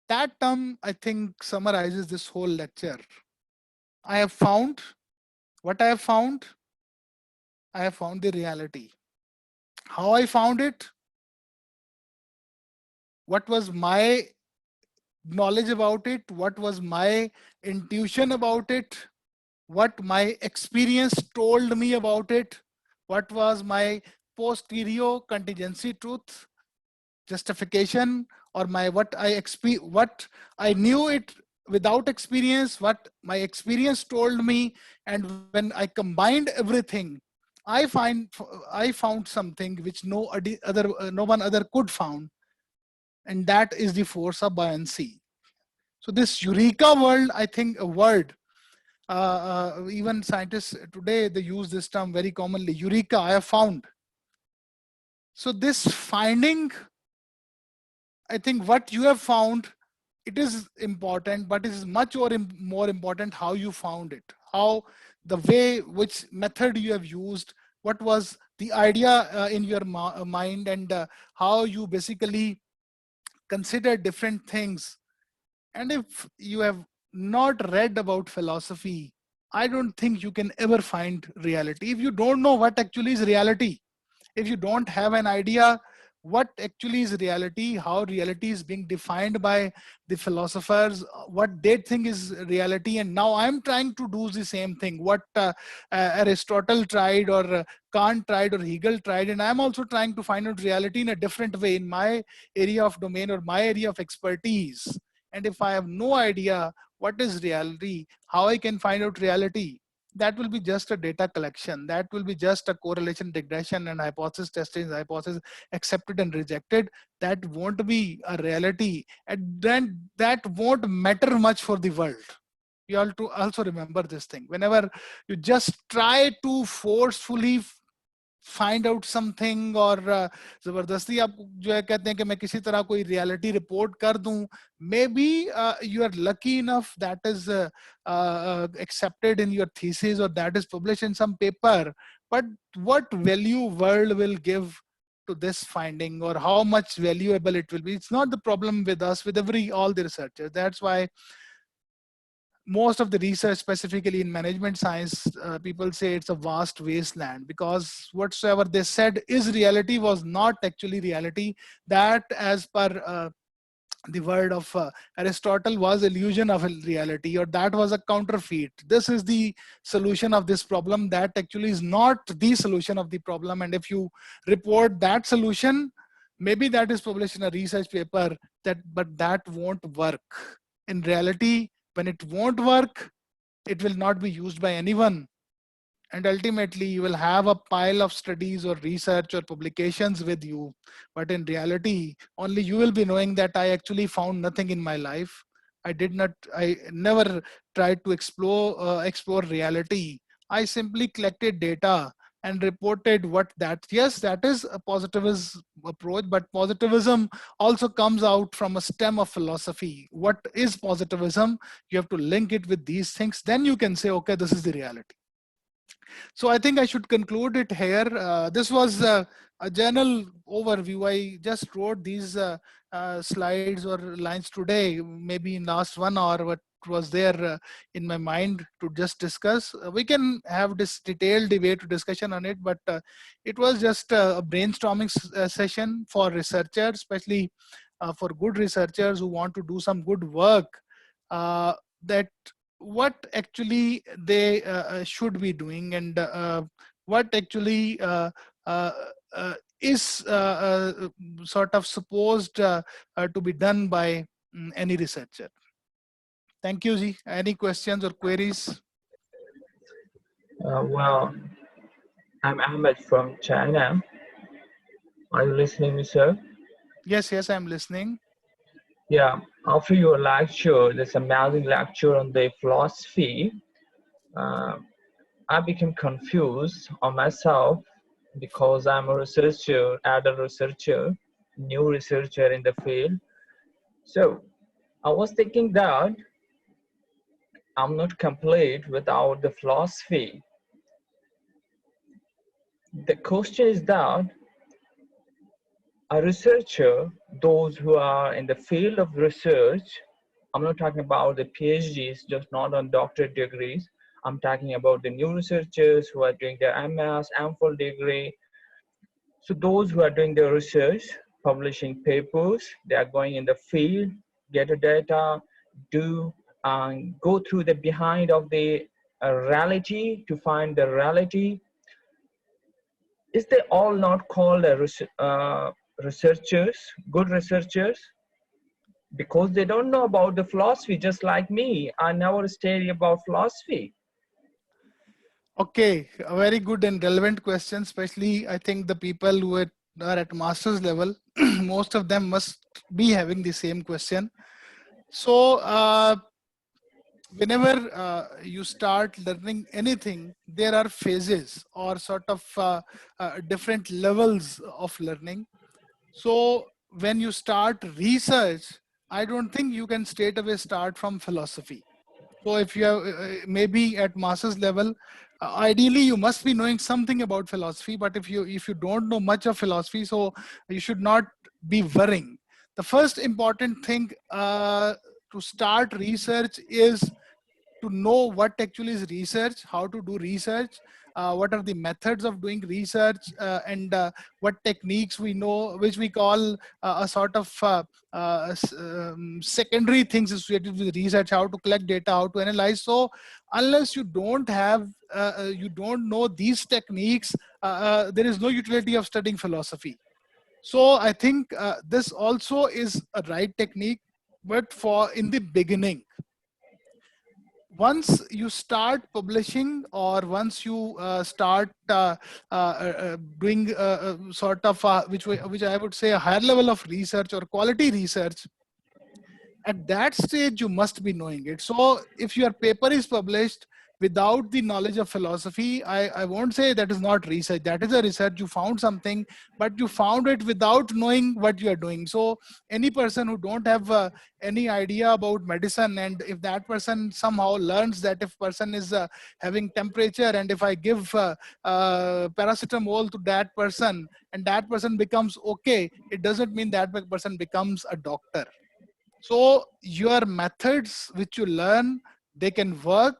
That term, I think, summarizes this whole lecture. I have found. What I have found? I have found the reality. How I found it? What was my knowledge about it? What was my intuition about it? What my experience told me about it? What was my posterior contingency truth, justification, or my what I knew it without experience, what my experience told me, and when I combined everything, I found something which no one other could found, and that is the force of buoyancy. So this eureka world, I think, a word, even scientists today, they use this term very commonly. Eureka, I have found. So this finding, I think what you have found, it is important, but it is much more important how you found it, how the way, which method you have used, what was the idea in your mind, and how you basically consider different things. And if you have not read about philosophy, I don't think you can ever find reality. If you don't know what actually is reality, if you don't have an idea what actually is reality, how reality is being defined by the philosophers, what they think is reality, and now I'm trying to do the same thing, what Aristotle tried, or Kant tried, or Hegel tried, and I'm also trying to find out reality in a different way in my area of domain or my area of expertise. And if I have no idea what is reality, how I can find out reality, that will be just a data collection. That will be just a correlation regression and hypothesis testing, hypothesis accepted and rejected. That won't be a reality, and then that won't matter much for the world. You have to also remember this thing. Whenever you just try to forcefully find out something, और जबरदस्ती आप जो है कहते हैं कि मैं किसी तरह कोई reality report कर दूं, maybe you are lucky enough that is accepted in your thesis, or that is published in some paper, but what value world will give to this finding, or how much valuable it will be? It's not the problem with us, with all the researchers. That's why most of the research, specifically in management science, people say it's a vast wasteland, because whatsoever they said is reality was not actually reality. That, as per the word of Aristotle, was illusion of a reality, or that was a counterfeit. This is the solution of this problem. That actually is not the solution of the problem. And if you report that solution, maybe that is published in a research paper, but that won't work. In reality, when it won't work, it will not be used by anyone. And ultimately, you will have a pile of studies or research or publications with you. But in reality, only you will be knowing that I actually found nothing in my life. I never tried to explore reality. I simply collected data and reported yes, that is a positivist approach, but positivism also comes out from a stem of philosophy. What is positivism? You have to link it with these things. Then you can say, okay, this is the reality. So I think I should conclude it here. This was a general overview. I just wrote these slides or lines today, maybe in last 1 hour, what was there in my mind to just discuss. We can have this detailed debate discussion on it, but it was just a brainstorming session for researchers, especially for good researchers who want to do some good work, that what actually they should be doing, and what actually is sort of supposed to be done by any researcher. Thank you, Ji. Any questions or queries? Well, I'm Ahmed from China. Are you listening, me, sir? Yes, yes, I'm listening. Yeah, after your lecture, this amazing lecture on the philosophy, I became confused on myself because I'm a researcher, adult researcher, new researcher in the field. So I was thinking that I'm not complete without the philosophy. The question is that a researcher, those who are in the field of research, I'm not talking about the PhDs, just not on doctorate degrees. I'm talking about the new researchers who are doing their MS, MPhil degree. So those who are doing their research, publishing papers, they are going in the field, get the data, go through the behind of the reality to find the reality. Is they all not called researchers, good researchers? Because they don't know about the philosophy, just like me. I never studied about philosophy. Okay, a very good and relevant question, especially I think the people who are at master's level, most of them must be having the same question. So whenever you start learning anything, there are phases or sort of different levels of learning. So when you start research, I don't think you can straight away start from philosophy. So if you have maybe at master's level, ideally you must be knowing something about philosophy. But if you don't know much of philosophy, so you should not be worrying. The first important thing to start research is to know what actually is research, how to do research, what are the methods of doing research, and what techniques we know, which we call a sort of secondary things associated with research, how to collect data, how to analyze. So unless you don't have, you don't know these techniques, there is no utility of studying philosophy. So I think this also is a right technique, but for in the beginning, once you start publishing, or once you start doing sort of which I would say a higher level of research or quality research, at that stage you must be knowing it. So if your paper is published without the knowledge of philosophy, I won't say that is not research. That is a research. You found something, but you found it without knowing what you are doing. So any person who don't have any idea about medicine, and if that person somehow learns that if person is having temperature, and if I give paracetamol to that person and that person becomes okay, it doesn't mean that person becomes a doctor. So your methods which you learn, they can work,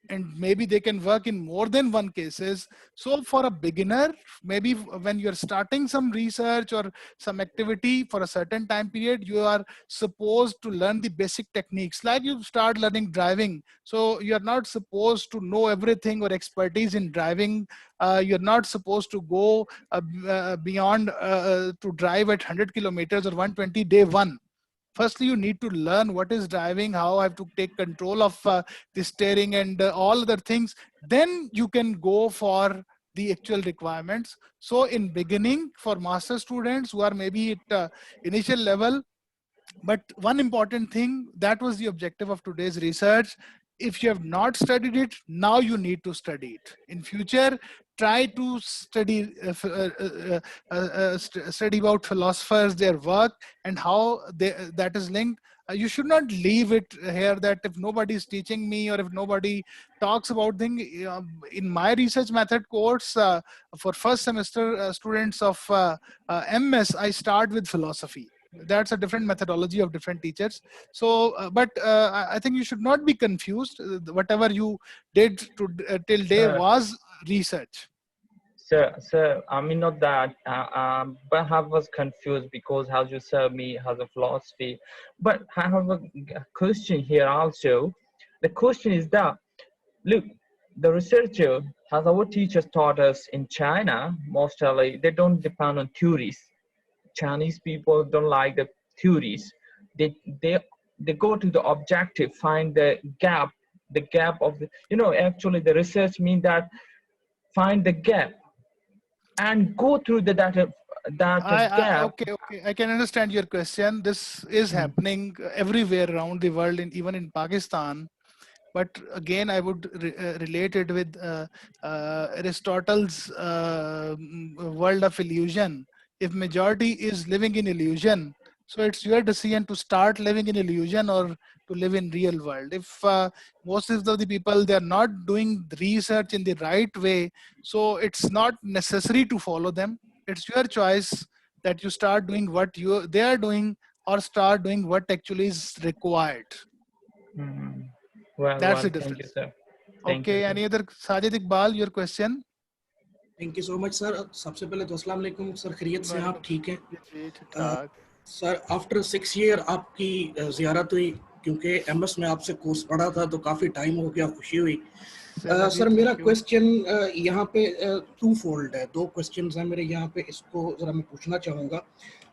and maybe they can work in more than one cases. So for a beginner, maybe when you're starting some research or some activity for a certain time period, you are supposed to learn the basic techniques. Like you start learning driving, so you're not supposed to know everything or expertise in driving. You're not supposed to go beyond to drive at 100 kilometers or 120 day one. Firstly, you need to learn what is driving, how I have to take control of the steering, and all other things. Then you can go for the actual requirements. So in beginning, for master students who are maybe at initial level, but one important thing, that was the objective of today's research. If you have not studied it, now you need to study it. In future, try to study study about philosophers, their work, and how that is linked. You should not leave it here that if nobody is teaching me, or if nobody talks about things. In my research method course, for first semester students of MS, I start with philosophy. That's a different methodology of different teachers. So, I think you should not be confused. Whatever you did till day Sir. was research. Sir, I mean not that, but I was confused because how you serve me has a philosophy. But I have a question here also. The question is that, look, the researcher, as our teachers taught us in China, mostly they don't depend on theories. Chinese people don't like the theories. They they go to the objective, find the gap of the, actually the research means that find the gap and go through the data gap. Okay. I can understand your question. This is happening everywhere around the world, even in Pakistan. But again, I would relate it with Aristotle's world of illusion. If majority is living in illusion, so it's your decision to start living in illusion or to live in real world. If most of the people, they are not doing the research in the right way, so it's not necessary to follow them. It's your choice that you start doing what they are doing, or start doing what actually is required. Well, That's the thank you, difference. sir. Thank Okay, you, sir. any other? Sajid Iqbal, your question? Thank you so much sir. सबसे पहले तो अस्सलाम वालेकुम sir, खैरियत से हैं आप? ठीक है जी, ठीक-ठाक। सर आफ्टर 6 ईयर आपकी ज़ियारत हुई, क्योंकि एमएस में आपसे कोर्स पढ़ा था तो काफ़ी टाइम हो गया, खुशी हुई। सर मेरा क्वेश्चन यहाँ पे टू फोल्ड है, 2 क्वेश्चंस हैं मेरे यहाँ पे, इसको ज़रा मैं पूछना चाहूँगा।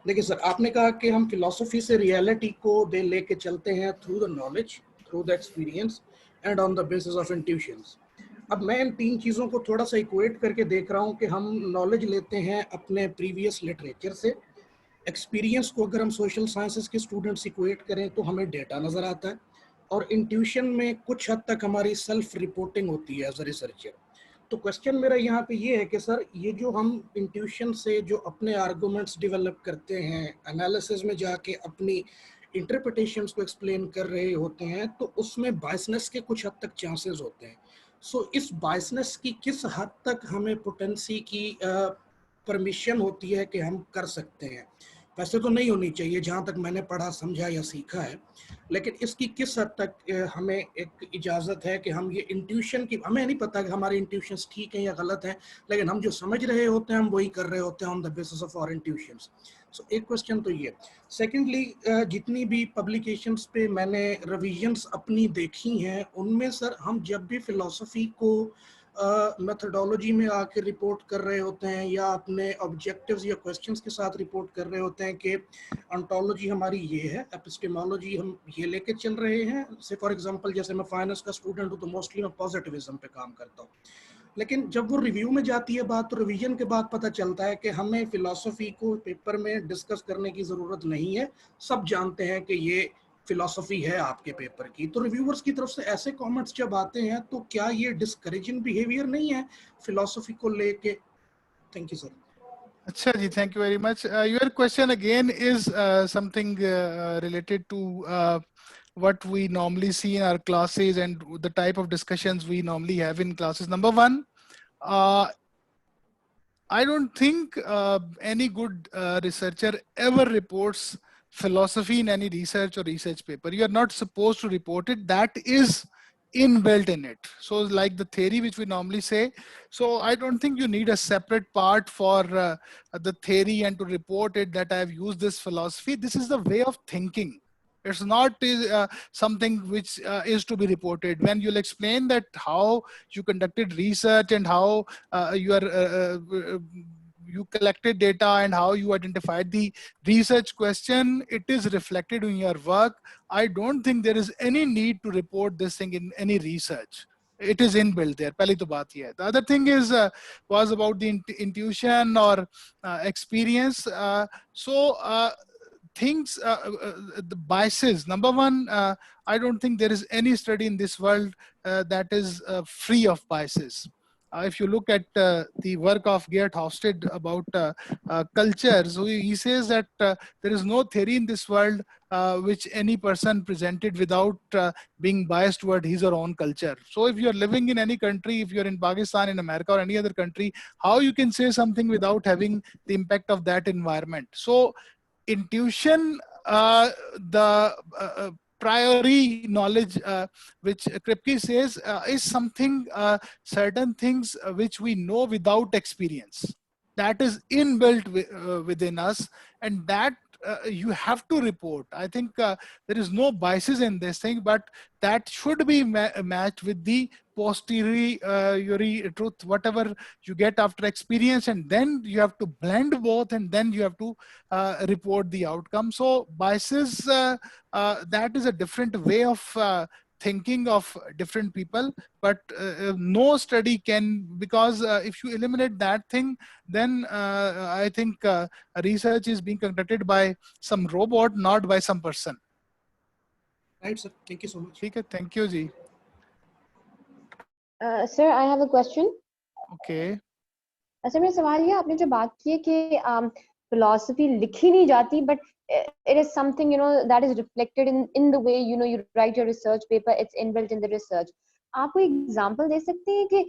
देखिए सर, आपने कहा कि हम फिलॉसफी से रियलिटी को लेके चलते हैं through the knowledge, through the experience and on the basis of intuitions. अब मैं इन 3 चीज़ों को थोड़ा सा इक्वेट करके देख रहा हूँ कि हम नॉलेज लेते हैं अपने प्रीवियस लिटरेचर से, एक्सपीरियंस को अगर हम सोशल साइंसेस के स्टूडेंट्स इक्वेट करें तो हमें डेटा नज़र आता है, और इंट्यूशन में कुछ हद तक हमारी सेल्फ रिपोर्टिंग होती है एज अ रिसर्चर। तो क्वेश्चन मेरा यहाँ पे ये है कि सर, ये जो हम इंट्यूशन से जो अपने आर्गूमेंट्स डेवलप करते हैं, एनालिसिस में जाके अपनी इंटरप्रिटेशंस को एक्सप्लेन कर रहे होते हैं, तो उसमें बायसनेस के कुछ हद तक चांसेस होते हैं। सो इस बायसनेस की किस हद तक हमें पोटेंसी की परमिशन होती है कि हम कर सकते हैं? वैसे तो नहीं होनी चाहिए जहाँ तक मैंने पढ़ा, समझा या सीखा है, लेकिन इसकी किस हद तक हमें एक इजाज़त है कि हम ये इंट्यूशन की, हमें नहीं पता कि हमारे इंट्यूशंस ठीक हैं या गलत हैं, लेकिन हम जो समझ रहे होते हैं हम वही कर रहे होते हैं on the basis of our intuitions. So एक क्वेश्चन तो ये। सेकेंडली, जितनी भी पब्लिकेशंस पे मैंने रिविजन्स अपनी देखी हैं, उनमें सर हम जब भी फिलॉसफी को मेथडोलॉजी में आके रिपोर्ट कर रहे होते हैं या अपने ऑब्जेक्टिव्स या क्वेश्चंस के साथ रिपोर्ट कर रहे होते हैं कि ऑन्टोलॉजी हमारी ये है, एपिस्टेमोलॉजी हम ये लेके चल रहे हैं। से फॉर एग्जांपल, जैसे मैं फाइनेंस का स्टूडेंट हूँ तो मोस्टली मैं पॉजिटिविज्म पे काम करता हूँ, लेकिन जब वो रिव्यू में जाती है बात, तो रिवीजन के बाद पता चलता है कि हमें फिलॉसफी को पेपर में डिस्कस करने की ज़रूरत नहीं है, सब जानते हैं कि ये फिलॉसफी है आपके पेपर की। तो रिव्यूअर्स की तरफ से ऐसे कमेंट्स जब आते हैं, तो क्या ये डिस्करेजिंग बिहेवियर नहीं है फिलॉसफी को लेके? Thank you sir. अच्छा जी, thank you very much. Your question again is something related to what we normally see in our classes and the type of discussions we normally have in classes. Number one, I don't think any good researcher ever reports philosophy in any research or research paper. You are not supposed to report it. That is inbuilt in it. So like the theory which we normally say, so I don't think you need a separate part for the theory and to report it that I have used this philosophy. This is the way of thinking. It's not something which is to be reported. When you'll explain that how you conducted research and how you collected data and how you identified the research question, it is reflected in your work. I don't think there is any need to report this thing in any research. It is inbuilt there. Pehli to baat ye hai. The other thing is was about the intuition or experience. Things, the biases. Number one, I don't think there is any study in this world that is free of biases. If you look at the work of Geert Hofstede about cultures, he says that there is no theory in this world which any person presented without being biased toward his or own culture. So if you're living in any country, if you're in Pakistan, in America or any other country, how you can say something without having the impact of that environment? So intuition, the priori knowledge, which Kripke says is something, certain things which we know without experience. That is inbuilt within us, and that you have to report. I think there is no biases in this thing, but that should be matched with the posteriori truth, whatever you get after experience, and then you have to blend both, and then you have to report the outcome. So biases, that is a different way of thinking of different people, but no study can, because if you eliminate that thing, then I think research is being conducted by some robot, not by some person. Right, sir. Thank you so much. Okay, thank you, ji. Sir, I have a question. Okay. Sir मेरा सवाल ये, आपने जो बात की है कि philosophy लिखी नहीं जाती, but it is something, you know, that is reflected in the way, you know, you write your research paper. It's inbuilt in the research. आप कोई एग्जांपल दे सकते हैं कि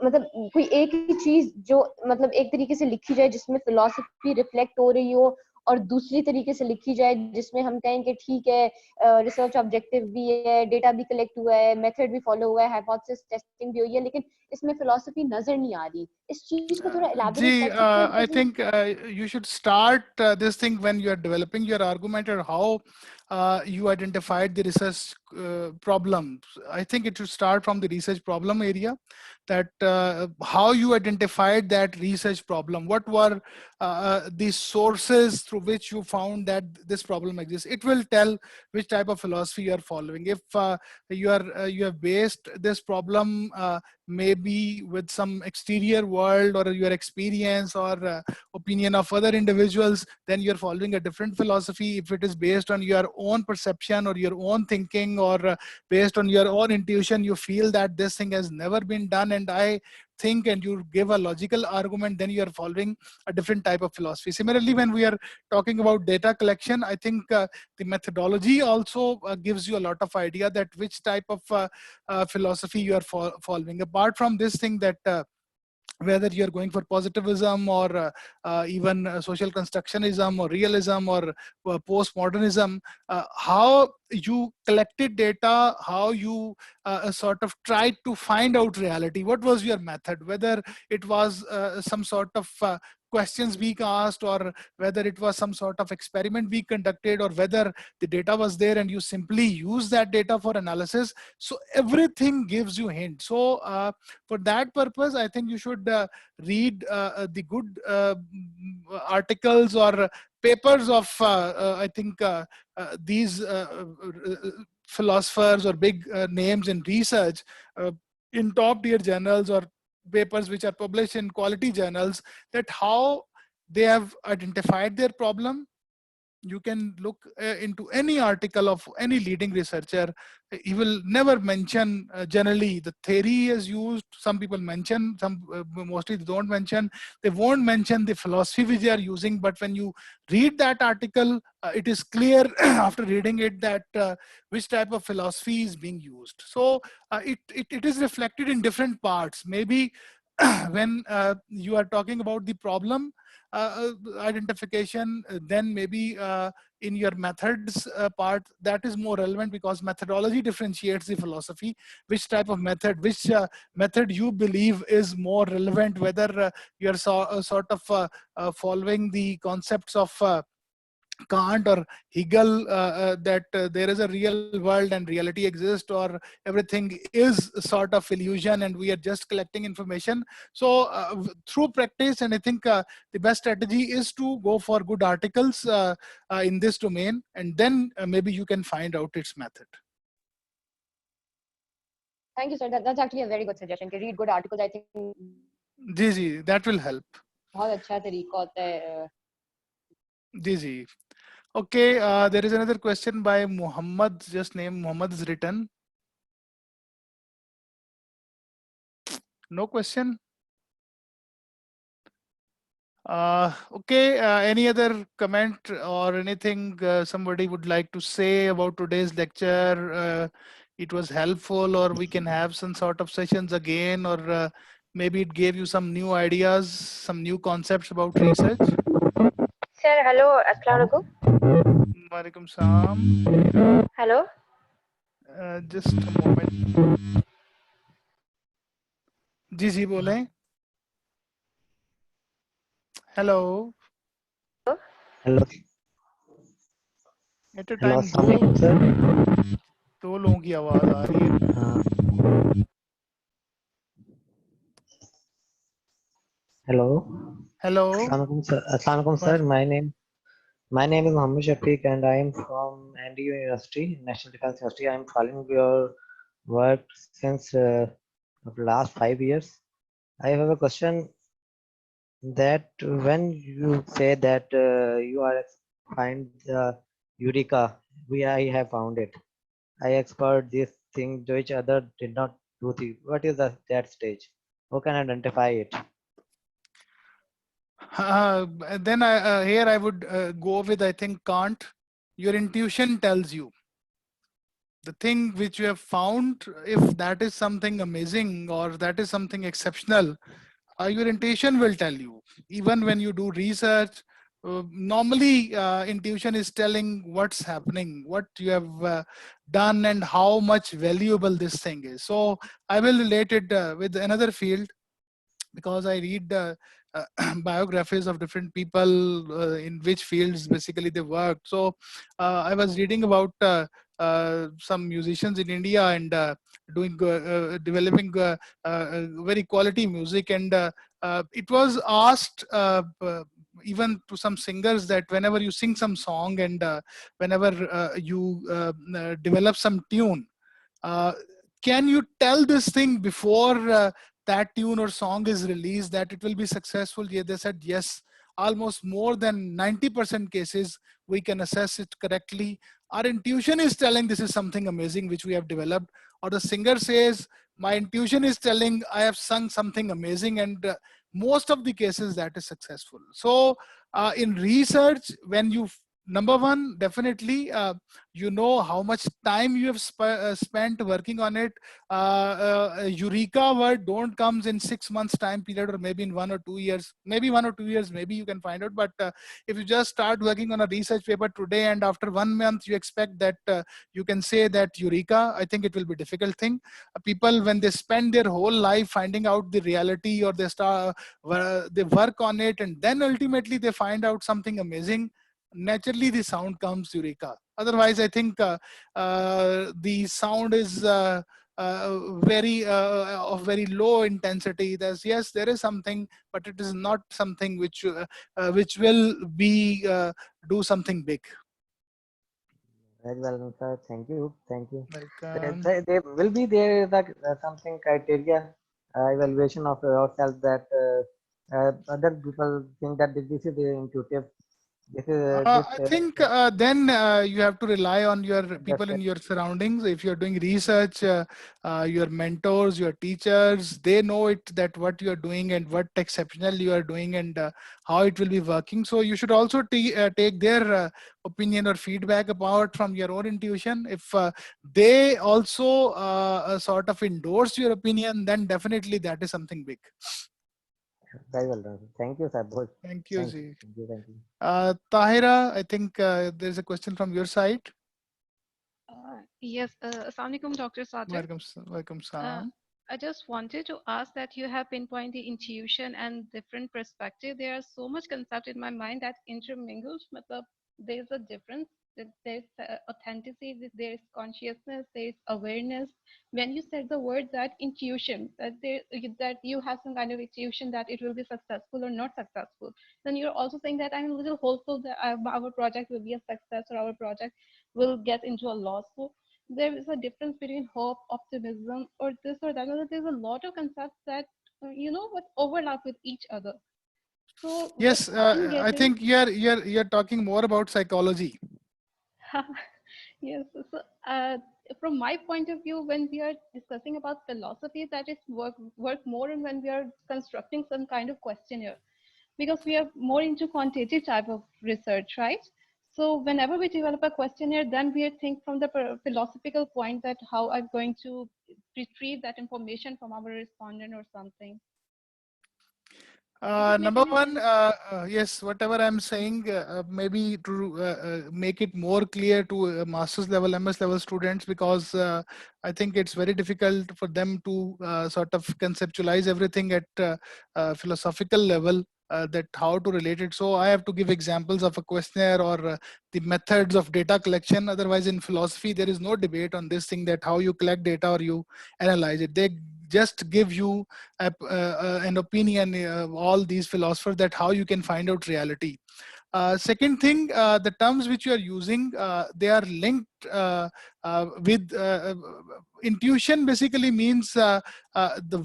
मतलब कोई एक ही चीज जो मतलब एक तरीके से लिखी जाए जिसमें फिलॉसफी रिफ्लेक्ट हो रही हो, और दूसरी तरीके से लिखी जाए जिसमें हम कहें कि ठीक है रिसर्च ऑब्जेक्टिव भी है, डेटा भी कलेक्ट हुआ है, मेथड भी फॉलो हुआ है, हाइपोथेसिस टेस्टिंग भी हुई है, लेकिन इसमें फिलॉसफी नजर नहीं आ रही. इस चीज को थोड़ा एलैबोरेट कर सकते हैं? I think you should start this thing when you are developing your argument, or how you identified the research problem. I think it should start from the research problem area, that how you identified that research problem. What were the sources through which you found that this problem exists? It will tell which type of philosophy you are following. If you have based this problem maybe with some exterior world or your experience or opinion of other individuals, then you're following a different philosophy. If it is based on your own perception or your own thinking, or based on your own intuition, you feel that this thing has never been done and I think, and you give a logical argument, then you are following a different type of philosophy. Similarly, when we are talking about data collection, I think the methodology also gives you a lot of idea that which type of philosophy you are following. Apart from this thing, that whether you're going for positivism or even social constructionism or realism or postmodernism, how you collected data, how you sort of tried to find out reality. What was your method? Whether it was some sort of questions being asked, or whether it was some sort of experiment being conducted, or whether the data was there and you simply use that data for analysis. So everything gives you hint. So for that purpose, I think you should read the good articles or papers of I think these philosophers or big names in research in top tier journals, or papers which are published in quality journals, that how they have identified their problem. You can look into any article of any leading researcher. He will never mention generally the theory is used. Some people mention, some mostly they don't mention. They won't mention the philosophy which they are using. But when you read that article, it is clear after reading it that which type of philosophy is being used. So it is reflected in different parts. Maybe when you are talking about the problem identification, then maybe in your methods part, that is more relevant, because methodology differentiates the philosophy. Which type of method, which method you believe is more relevant, whether you're sort of following the concepts of Kant or Hegel, that there is a real world and reality exists, or everything is sort of illusion and we are just collecting information. So through practice, and I think the best strategy is to go for good articles in this domain, and then maybe you can find out its method. Thank you, sir. That's actually a very good suggestion. To read good articles, I think. Ji, that will help. बहुत अच्छा तरीका होता है. जी. Okay, there is another question by Muhammad, just name Muhammad is written. No question. Okay, any other comment or anything somebody would like to say about today's lecture? It was helpful, or we can have some sort of sessions again, or maybe it gave you some new ideas, some new concepts about research. Sir, hello. Assalamualaikum. Walaikum salam. Hello. Just a moment. जी बोलें. Hello. Hello At a hello time अस्सलाम वालेकुम sir. दो लोगों की आवाज आ रही है. हाँ हेलो Hello. अस्सलाम वालेकुम सर. अस्सलाम वालेकुम sir. My name is Mohammed Shafiq and I am from NDU University, National Defense University. I am following your work since of last 5 years. I have a question that when you say that you are find the Eureka, I have found it. I expert this thing which other did not do. What is that stage? How can I identify it? Then here I would go with, I think, Kant. Your intuition tells you. The thing which you have found, if that is something amazing or that is something exceptional, your intuition will tell you. Even when you do research, normally intuition is telling what's happening, what you have done and how much valuable this thing is. So I will relate it with another field, because I read biographies of different people in which fields basically they worked. So I was reading about some musicians in India and developing very quality music, and it was asked even to some singers that whenever you sing some song and whenever you develop some tune, can you tell this thing before that tune or song is released that it will be successful? Yeah, they said yes. Almost more than 90% cases we can assess it correctly. Our intuition is telling this is something amazing which we have developed, or the singer says my intuition is telling I have sung something amazing, and most of the cases that is successful. So in research, when you number one, definitely you know how much time you have spent working on it. Eureka word don't comes in 6 months time period, or maybe in 1 or 2 years, maybe 1 or 2 years, maybe you can find out. But if you just start working on a research paper today and after 1 month you expect that you can say that Eureka, I think it will be a difficult thing. People, when they spend their whole life finding out the reality, or they work on it and then ultimately they find out something amazing, naturally the sound comes Eureka. Otherwise, I think the sound is of very low intensity. There's, yes, there is something, but it is not something which will be do something big. Very well, sir. Thank you. Thank you. Welcome. There will be there something criteria evaluation of yourself that other people think that this is intuitive. This is I think then you have to rely on your people in your surroundings. If you're doing research, your mentors, your teachers, they know it, that what you're doing and what exceptional you are doing and how it will be working. So you should also take their opinion or feedback about from your own intuition. If they also sort of endorse your opinion, then definitely that is something big. Very well done. Thank you, sir. Thank you, Thank Ji. you. Thank you. Tahira, I think there's a question from your side. Yes, Assalamualaikum, Dr. Sajid. Welcome, Sam. I just wanted to ask that you have pinpointed the intuition and different perspective. There are so much concept in my mind that intermingles. There's a difference. There's authenticity, there's consciousness, there's awareness. When you said the word that intuition, that you have some kind of intuition that it will be successful or not successful, then you're also saying that I'm a little hopeful that our project will be a success or our project will get into a loss. So there is a difference between hope, optimism, or this or that. There's a lot of concepts that what overlap with each other. So yes, I think you're talking more about psychology. Yes. So from my point of view, when we are discussing about philosophy, that is work more on when we are constructing some kind of questionnaire, because we are more into quantitative type of research, right? So whenever we develop a questionnaire, then we think from the philosophical point that how I'm going to retrieve that information from our respondent or something. Number one, yes, whatever I'm saying, maybe to make it more clear to master's level, MS level students, because I think it's very difficult for them to sort of conceptualize everything at philosophical level, that how to relate it. So I have to give examples of a questionnaire or the methods of data collection. Otherwise, in philosophy, there is no debate on this thing, that how you collect data or you analyze it. They just give you an opinion, all these philosophers, that how you can find out reality. Second thing, the terms which you are using, they are linked with intuition. Basically means the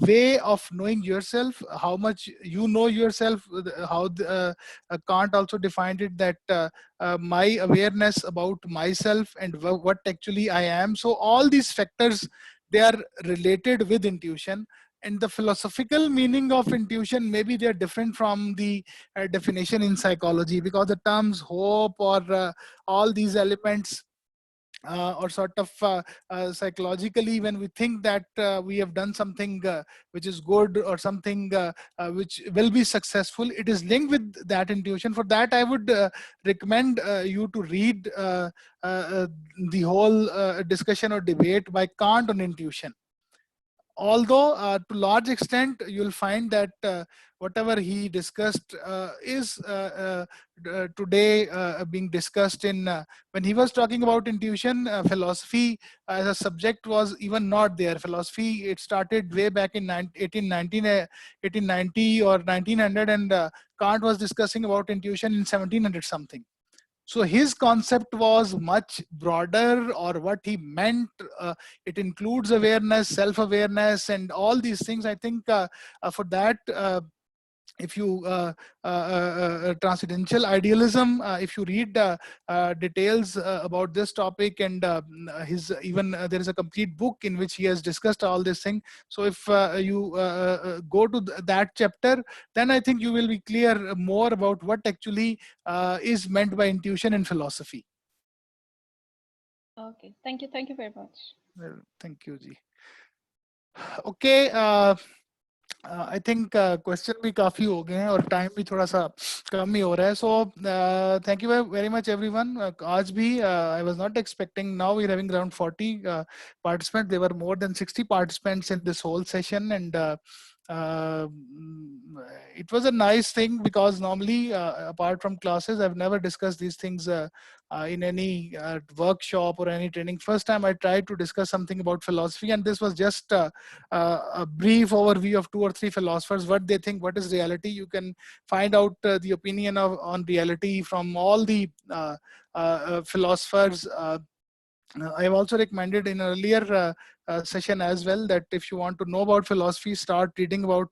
way of knowing yourself, how much you know yourself. How Kant also defined it, that my awareness about myself and what actually I am. So all these factors, they are related with intuition. And the philosophical meaning of intuition, maybe they are different from the definition in psychology, because the terms hope or all these elements, or sort of psychologically, when we think that we have done something which is good, or something which will be successful, it is linked with that intuition. For that, I would recommend you to read the whole discussion or debate by Kant on intuition. Although to large extent you'll find that whatever he discussed is today being discussed in when he was talking about intuition. Philosophy as a subject was even not there. Philosophy, it started way back in 1890 or 1900, and Kant was discussing about intuition in 1700 something. So his concept was much broader, or what he meant, it includes awareness, self-awareness, and all these things. I think for that, if you transcendental idealism, if you read details about this topic, and his even there is a complete book in which he has discussed all this thing. So if you go to that chapter, then I think you will be clear more about what actually is meant by intuition in philosophy. Okay, thank you very much. Well, thank you, Ji. Okay. I think question भी काफी हो गए हैं और time भी थोड़ा सा कम ही हो रहा है. So thank you very much everyone. आज भी I was not expecting. Now we are having around 40 participants. There were more than 60 participants in this whole session, and it was a nice thing, because normally apart from classes, I've never discussed these things in any workshop or any training. First time I tried to discuss something about philosophy, and this was just a brief overview of 2 or 3 philosophers, what they think, what is reality. You can find out the opinion on reality from all the philosophers. I have also recommended in earlier session as well, that if you want to know about philosophy, start reading about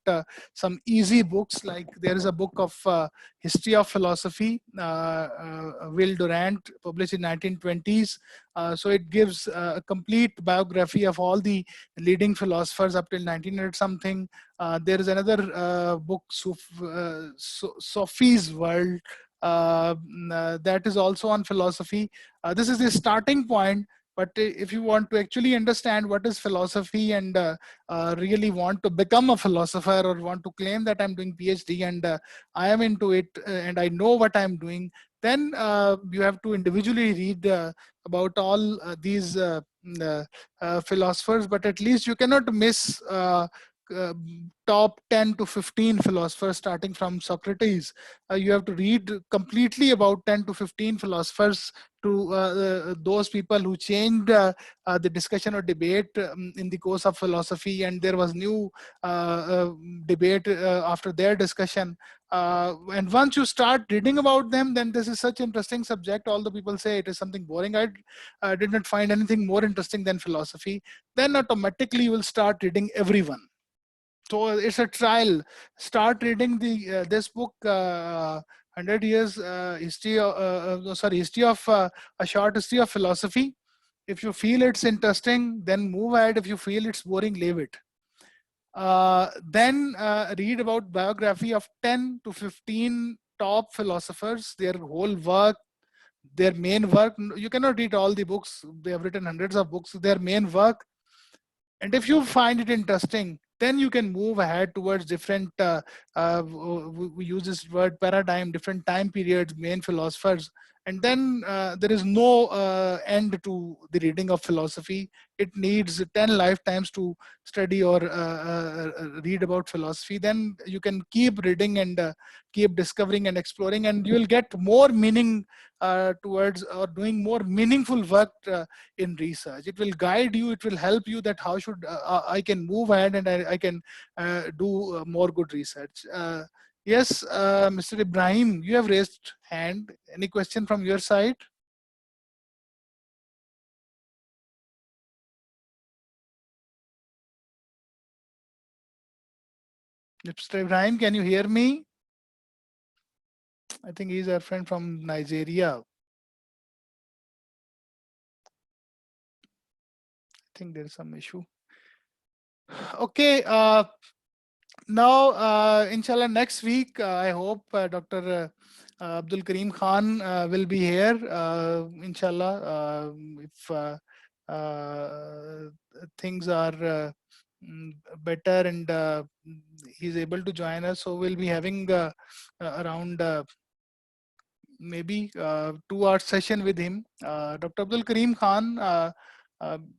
some easy books. Like there is a book of history of philosophy, Will Durant, published in 1920s. So it gives a complete biography of all the leading philosophers up till 1900 something. There is another book, Sophie's World, that is also on philosophy. This is the starting point, but if you want to actually understand what is philosophy, and really want to become a philosopher, or want to claim that I'm doing PhD and I am into it and I know what I'm doing, then you have to individually read about all these philosophers. But at least you cannot miss top 10 to 15 philosophers starting from Socrates. You have to read completely about 10 to 15 philosophers, to those people who changed the discussion or debate in the course of philosophy, and there was new debate after their discussion. And once you start reading about them, then this is such interesting subject. Although people say it is something boring, I did not find anything more interesting than philosophy. Then automatically you will start reading everyone. So it's a trial. Start reading the this book, 100 years history. History of a short history of philosophy. If you feel it's interesting, then move ahead. If you feel it's boring, leave it. Then read about biography of 10 to 15 top philosophers, their whole work, their main work. You cannot read all the books. They have written hundreds of books. Their main work. And if you find it interesting, then you can move ahead towards different, we use this word paradigm, different time periods, main philosophers. And then there is no end to the reading of philosophy. It needs 10 lifetimes to study or read about philosophy. Then you can keep reading and keep discovering and exploring, and you will get more meaning towards or doing more meaningful work in research. It will guide you, it will help you that how should I can move ahead and I can do more good research. Yes, Mr. Ibrahim, you have raised hand. Any question from your side? Mr. Ibrahim, can you hear me? I think he's our friend from Nigeria. I think there's some issue. Okay, now, inshallah, next week, I hope Dr. Abdul Karim Khan will be here, inshallah, if things are better and he's able to join us. So we'll be having around maybe 2-hour session with him. Dr. Abdul Karim Khan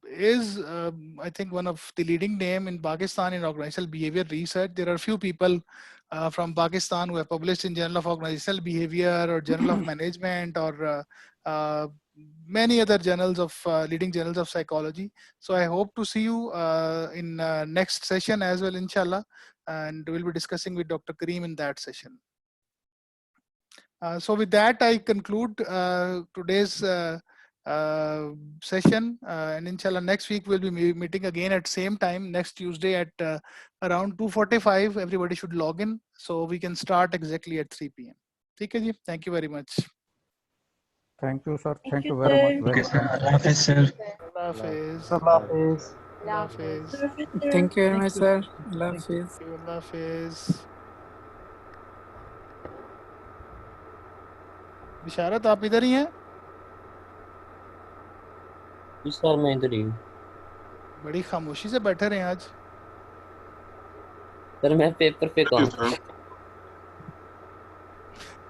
is, I think, one of the leading name in Pakistan in organizational behavior research. There are a few people from Pakistan who have published in Journal of Organizational Behavior or Journal of Management or many other journals of leading journals of psychology. So I hope to see you in next session as well, inshallah, and we'll be discussing with Dr. Karim in that session. So with that, I conclude today's session, and inshallah next week we'll be meeting again at same time next Tuesday at around 2:45. Everybody should log in so we can start exactly at 3 p.m. Okay, ji? Thank you very much. Thank you, sir. Thank you very much. Okay, sir. Allah Hafiz, sir. Allah Hafiz. Allah Hafiz. Allah Hafiz. Thank you very much, sir. Allah Hafiz. Allah Hafiz. बिशारत आप इधर ही हैं? Sir मैं इधर ही हूँ। बड़ी खामोशी से बैठे रहे हैं आज। सर मैं पेपर पे काम कर रहा हूँ।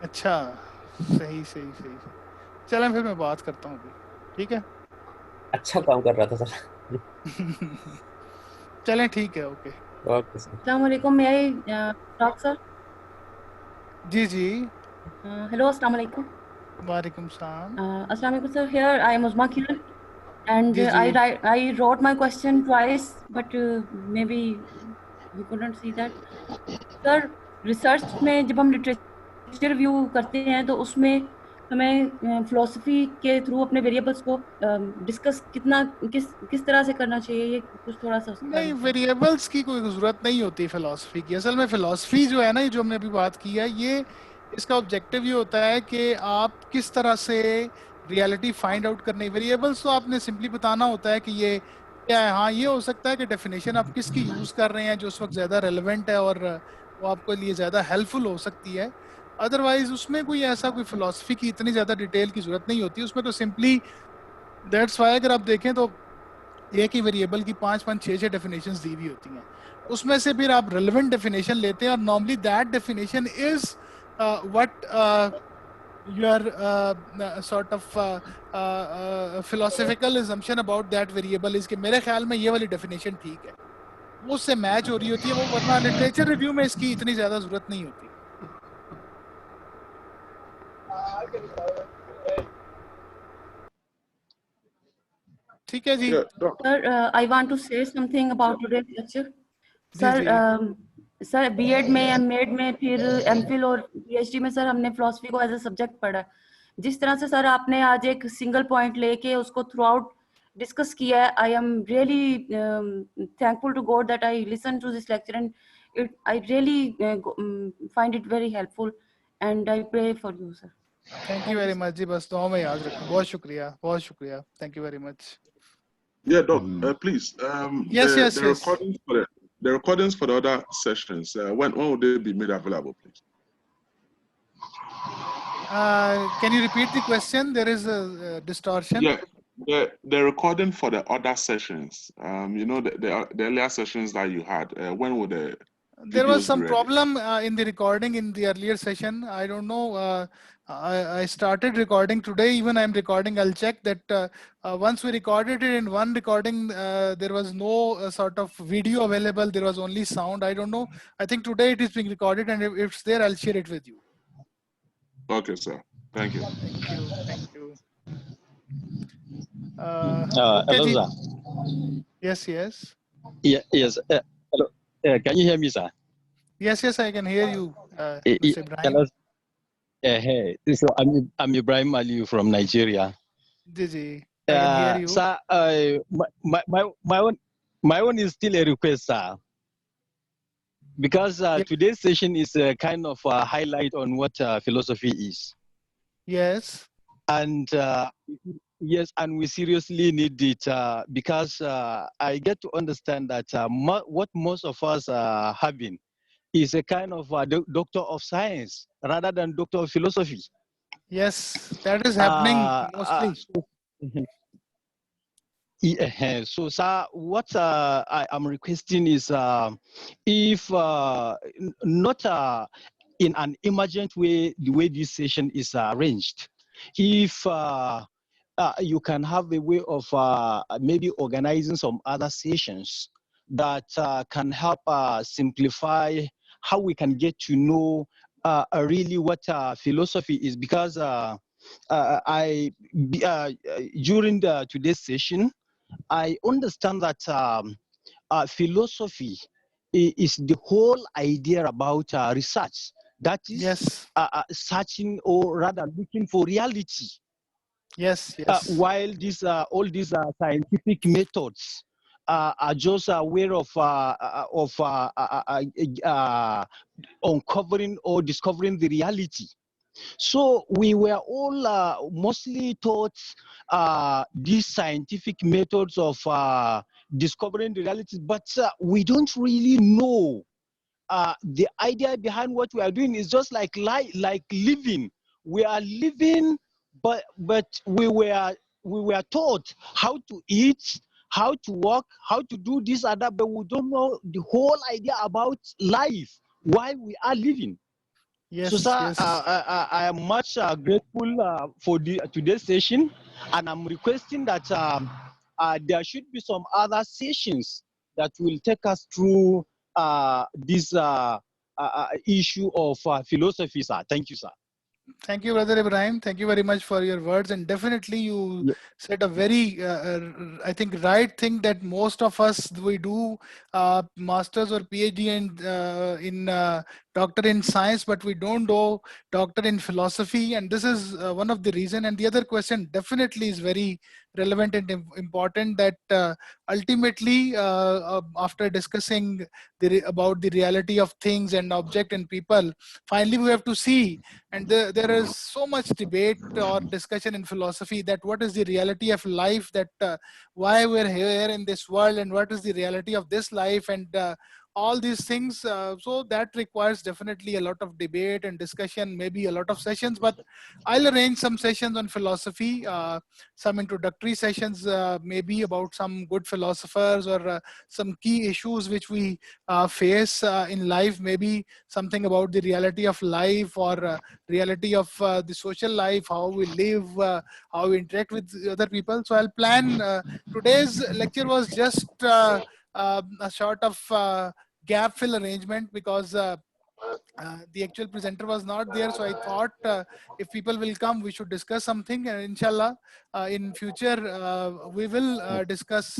अच्छा, सही सही सही। चलें फिर मैं बात करता हूँ अभी, ठीक है? अच्छा काम कर रहा था सर। चलें ठीक है, ओके। Okay sir. अस्सलाम वालेकुम, मैं आई डॉक्टर सर। जी जी। हेलो, अस्सलाम वालेकुम। वालेकुम सलाम। अस्सलाम वालेकुम sir. Here I am Uzma Kiran, and I wrote my question twice, but maybe you couldn't see that. Sir, research में जब हम literature review करते हैं तो उसमें हमें philosophy के through अपने variables को discuss किस तरह से करना चाहिए, ये कुछ थोड़ा सा। नहीं, variables की कोई ज़रूरत नहीं होती philosophy की। असल में philosophy जो है ना, ये जो हमने अभी बात की है, ये इसका ऑब्जेक्टिव ये होता है कि आप किस तरह से रियलिटी फाइंड आउट करने। वेरिएबल्स तो आपने सिंपली बताना होता है कि ये क्या है। हाँ, ये हो सकता है कि डेफिनेशन आप किसकी यूज़ कर रहे हैं जो उस वक्त ज़्यादा रेलेवेंट है और वो आपके लिए ज़्यादा हेल्पफुल हो सकती है। अदरवाइज उसमें कोई ऐसा कोई फिलॉसफी की इतनी ज़्यादा डिटेल की ज़रूरत नहीं होती। उसमें तो सिंपली दैट्स वाई अगर आप देखें तो एक ही वेरिएबल की 5-5, 6-6 डेफिनेशंस दी हुई होती हैं। उसमें से फिर आप रेलेवेंट डेफिनेशन लेते हैं और normally that definition is what your sort of philosophical assumption about that variable is कि मेरे ख्याल में ये वाली डेफिनेशन ठीक है, वो उससे मैच हो रही होती है वो, वरना लिटरेचर रिव्यू में इसकी इतनी ज़्यादा ज़रूरत नहीं होती। ठीक है जी। Sir, I want to say something about today's lecture. Sir, sir BEd में, एमएड में, फिर एमफिल और पीएचडी में सर हमने फिलॉसफी को एज अ सब्जेक्ट पढ़ा। जिस तरह से सर आपने आज एक सिंगल पॉइंट लेके उसको थ्रू आउट डिस्कस किया है, I am really thankful to God that I listen to this lecture and I really find it very helpful and I pray for you sir. Thank you very much जी, बस दुआ में याद रखें। बहुत शुक्रिया, बहुत शुक्रिया। Thank you very much. Yeah, Doc, please. Yes. The recordings for the other sessions, when will they be made available, please? Can you repeat the question? There is a distortion. The recording for the other sessions, you know, the earlier sessions that you had, when would the There was videos some be ready? problem in the recording in the earlier session. I don't know. I started recording today. Even I'm recording. I'll check that once we recorded it in one recording, there was no sort of video available. There was only sound. I don't know. I think today it is being recorded, and if it's there, I'll share it with you. Okay, sir. Thank you. Thank you. Thank you. Hello, Okay, sir. yes, yes. Yeah, yes. Hello. Can you hear me, sir? Yes, yes, I can hear you, Eh, Mr. Ibrahim. Hello. Hey. So I'm Ibrahim Aliu from Nigeria. Gigi, I can hear you. Sir, my one is still a request, sir. Because today's session is a kind of a highlight on what philosophy is. Yes. And yes, and we seriously need it because I get to understand that what most of us are having is a kind of doctor of science rather than doctor of philosophy. Yes, that is happening mostly. So, sir, what I am requesting is if not in an emergent way, the way this session is arranged, if you can have a way of maybe organizing some other sessions that can help simplify how we can get to know really what philosophy is, because during today's session, I understand that philosophy is the whole idea about research. That is searching, or rather looking for reality. Yes, yes. While all these scientific methods are just a way of uncovering or discovering the reality. So we were all mostly taught these scientific methods of discovering the reality, but we don't really know the idea behind what we are doing. Is just like living. We are living, but we were taught how to eat, how to walk, how to do this and that, but we don't know the whole idea about life, why we are living. Yes, so, sir, yes. I am much grateful for today's session, and I'm requesting that there should be some other sessions that will take us through this issue of philosophy, sir. Thank you, sir. Thank you, Brother Ibrahim. Thank you very much for your words. And definitely you said a very, I think, right thing, that most of us, we do master's or PhD in doctor in science, but we don't do doctor in philosophy. And this is one of the reason. And the other question definitely is very relevant and important, that ultimately, after discussing about the reality of things and object and people, finally we have to see, and there is so much debate or discussion in philosophy, that what is the reality of life, that why we're here in this world, and what is the reality of this life, and all these things. So that requires definitely a lot of debate and discussion, maybe a lot of sessions, but I'll arrange some sessions on philosophy, some introductory sessions, maybe about some good philosophers, or some key issues which we face in life, maybe something about the reality of life, or reality of the social life, how we live, how we interact with other people. So I'll plan. Today's lecture was just a sort of gap fill arrangement, because the actual presenter was not there. So I thought if people will come, we should discuss something, and inshallah in future we will discuss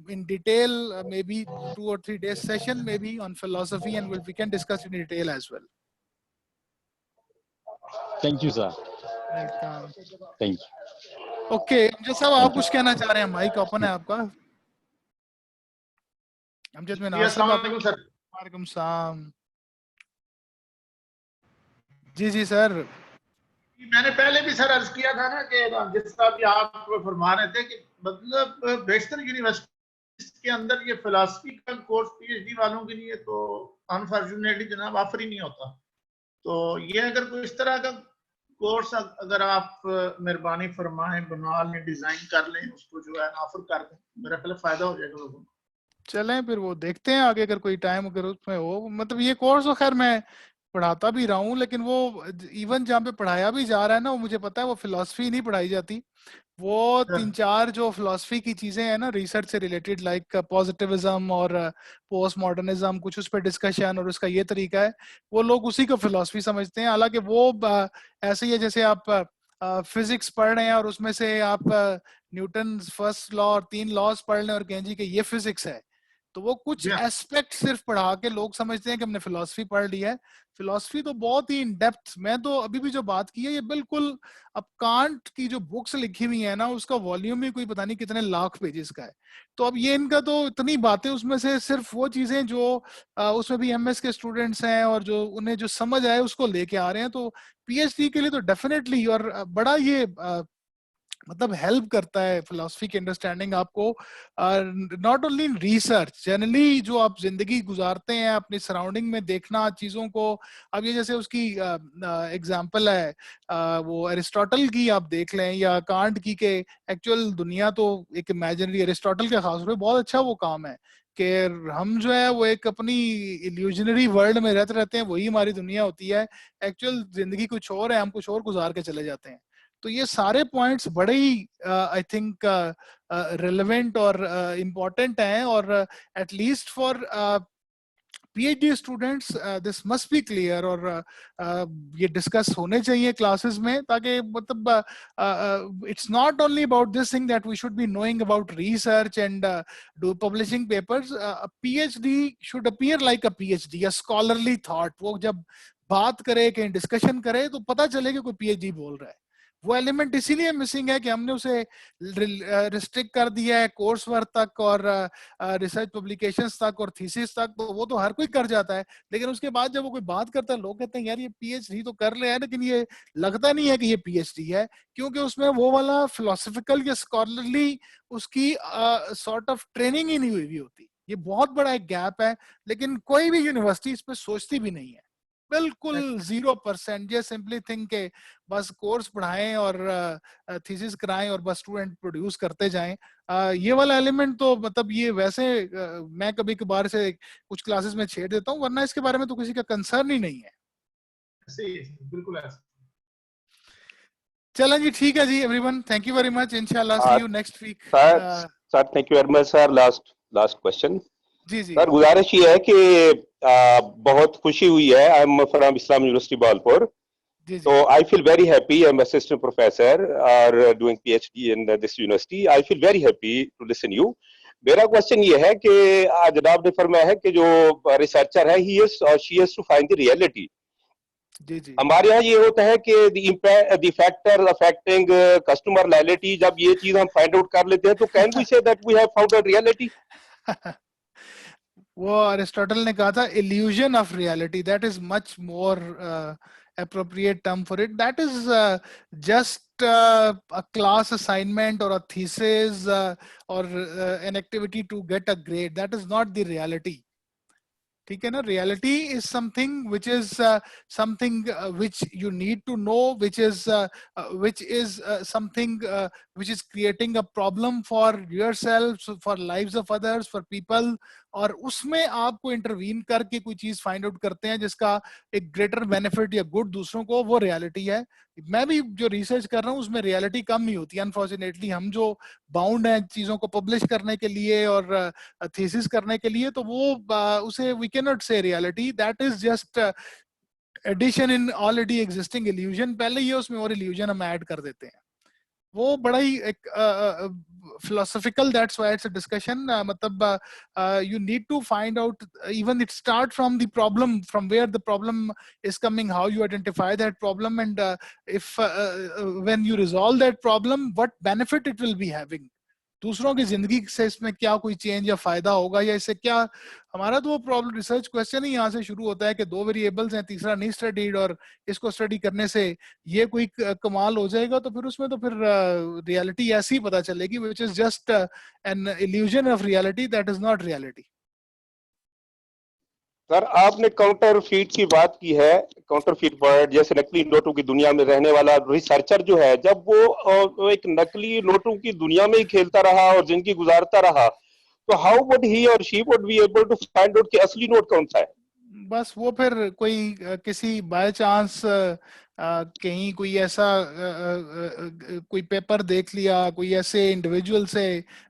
in detail, maybe 2 or 3 days session maybe on philosophy, and we can discuss in detail as well. Thank you, sir. Welcome. Thank you. Okay, Amjad साहब आप कुछ कहना चाह रहे हैं? Mic open है आपका. अमजद मिनार साहब, वालेकुम सलाम. जी जी सर. मैंने पहले भी सर अर्ज किया था ना कि जिस तरह भी आप फरमा रहे थे कि मतलब बेशतर यूनिवर्सिटी के अंदर ये फिलॉसफी का कोर्स पीएचडी वालों के लिए तो अनफॉर्चुनेटली जनाब ऑफर ही नहीं होता. तो ये अगर कोई इस तरह का कोर्स अगर आप मेहरबानी फरमाएं बना लें, डिजाइन कर लें, उसको जो है ऑफर कर दें, मेरा ख्याल फायदा हो जाएगा लोगों को। चलें फिर वो देखते हैं आगे, अगर कोई टाइम अगर उसमें हो। मतलब ये कोर्स तो खैर मैं पढ़ाता भी रहा हूँ, लेकिन वो इवन जहाँ पे पढ़ाया भी जा रहा है ना, वो मुझे पता है वो फिलॉसफी नहीं पढ़ाई जाती। वो 3-4 जो फिलॉसफी की चीजें हैं ना रिसर्च से रिलेटेड, लाइक पॉजिटिविज्म और पोस्ट मॉडर्निज्म, कुछ उस पर डिस्कशन और उसका ये तरीका है, वो लोग उसी को फिलॉसफी समझते हैं। हालांकि वो ऐसे ही है जैसे आप फिजिक्स पढ़ रहे हैं और उसमें से आप न्यूटन फर्स्ट लॉ और 3 लॉज पढ़ लें और कहें जी कि ये फिजिक्स है, तो वो कुछ एस्पेक्ट सिर्फ पढ़ा के लोग समझते हैं कि हमने फिलॉसफी पढ़ ली है। फिलॉसफी तो बहुत ही इन डेप्थ, मैं तो अभी भी जो बात की है ये बिल्कुल, अब कांट की जो बुक्स लिखी हुई है ना उसका वॉल्यूम ही कोई पता नहीं कितने लाख पेजेस का है। तो अब ये इनका तो इतनी बातें, उसमें से सिर्फ वो चीजें जो उसमें भी एमएस के स्टूडेंट्स हैं और जो उन्हें जो समझ आए उसको लेके आ रहे हैं। तो पीएचडी के लिए तो डेफिनेटली, और बड़ा ये मतलब हेल्प करता है फिलॉसफी की अंडरस्टैंडिंग आपको, not only in research, generally जो आप जिंदगी गुजारते हैं अपनी सराउंडिंग में देखना चीजों को। अब ये जैसे उसकी एग्जांपल है वो एरिस्टोटल की, आप देख लें, या कांट की, के एक्चुअल दुनिया तो एक इमेजिनरी, एरिस्टोटल के खास तौर पे बहुत अच्छा वो काम है कि हम जो है वो एक अपनी इल्यूजनरी वर्ल्ड में रहते हैं, वही हमारी दुनिया होती है, एक्चुअल जिंदगी कुछ और है, हम कुछ और गुजार के चले जाते हैं। तो ये सारे पॉइंट्स बड़े ही आई थिंक रिलेवेंट और इम्पोर्टेंट हैं, और at least for PhD students this must be clear, और ये डिस्कस होने चाहिए क्लासेस में, ताकि मतलब it's not only about this thing that we should be knowing about research and do publishing papers. PhD should appear like a PhD, a scholarly thought. वो जब बात करे, कहीं डिस्कशन करे, तो पता चले कि कोई PhD बोल रहा है। वो एलिमेंट इसीलिए मिसिंग है कि हमने उसे रिस्ट्रिक्ट कर दिया है कोर्स वर्क तक और रिसर्च पब्लिकेशंस तक और थीसिस तक। तो वो तो हर कोई कर जाता है, लेकिन उसके बाद जब वो कोई बात करता है, लोग कहते हैं यार ये PhD तो कर ले है, लेकिन ये लगता नहीं है कि ये PhD है, क्योंकि उसमें वो वाला फिलोसफिकल या स्कॉलरली उसकी सॉर्ट ऑफ ट्रेनिंग ही नहीं हुई होती। ये बहुत बड़ा एक गैप है, लेकिन कोई भी यूनिवर्सिटी इस पर सोचती भी नहीं है, बिल्कुल 0%। ये सिंपली थिंक के बस कोर्स पढ़ाएं और थीसिस कराएं और बस स्टूडेंट प्रोड्यूस करते जाएं। ये वाला एलिमेंट तो मतलब ये वैसे मैं कभी कभार से कुछ क्लासेस में छेड़ देता हूं, वरना इसके बारे में तो किसी का कंसर्न ही नहीं है। बिल्कुल ऐसा। चलें जी, ठीक है जी everyone, thank you very much, इंशाल्लाह see you next week. Sir thank you very much sir. Last question जी जी सर, गुजारिश ये है कि बहुत खुशी हुई है, I am from Islam university Balpur, so I feel very happy. I'm assistant professor or doing PhD in this university. I feel very happy to listen you. मेरा क्वेश्चन ये है कि जनाब ने फरमाया है कि जो रिसर्चर है he is or she has to find the reality. जी जी। हमारे यहाँ ये होता है कि the factor affecting customer loyalty, जब ये चीज हम फाइंड आउट कर लेते हैं, तो can we say that we have found a reality? वो अरिस्टोटल ने कहा था illusion of reality, that is much more appropriate term for it. That is just a class assignment or a thesis or an activity to get a grade. That is not the reality. ठीक है ना? Reality is something which is something which you need to know, which is something which is creating a problem for yourself, for lives of others, for people, और उसमें आपको intervene करके कोई चीज find out करते हैं जिसका एक ग्रेटर बेनिफिट या गुड दूसरों को, वो रियलिटी है। मैं भी जो रिसर्च कर रहा हूँ उसमें रियलिटी कम ही होती है अनफॉर्चुनेटली। हम जो बाउंड हैं चीजों को पब्लिश करने के लिए और थीसिस करने के लिए, तो वो उसे we can not say reality, that is just addition in already existing illusion. पहले ही है उसमें और इल्यूजन हम ऐड कर देते हैं। वो बड़ा ही एक philosophical, that's why it's a discussion. मतलब you need to find out, even it start from the problem, from where the problem is coming, how you identify that problem, and if when you resolve that problem, what benefit it will be having. दूसरों की जिंदगी से इसमें क्या कोई change या फायदा होगा, या इससे क्या हमारा तो वो प्रॉब्लम रिसर्च क्वेश्चन ही यहाँ से शुरू होता है कि 2 वेरिएबल्स हैं, तीसरा नहीं स्टडीड, और इसको स्टडी करने से ये कोई कमाल हो जाएगा। तो फिर उसमें तो फिर रियलिटी ऐसी ही पता चलेगी, which is just an illusion of reality, that is not reality. Sir आपने काउंटर फीट की बात की है, काउंटर फीट वर्ड जैसे नकली नोटों की दुनिया में रहने वाला रिसर्चर जो है, जब वो एक नकली नोटों की दुनिया में ही खेलता रहा और जिंदगी गुजारता रहा, तो हाउ वुड ही और she would be able to find out कि असली नोट कौन सा है? बस वो फिर कोई किसी बाय चांस कहीं कोई ऐसा कोई पेपर देख लिया, कोई ऐसे इंडिविजुअल से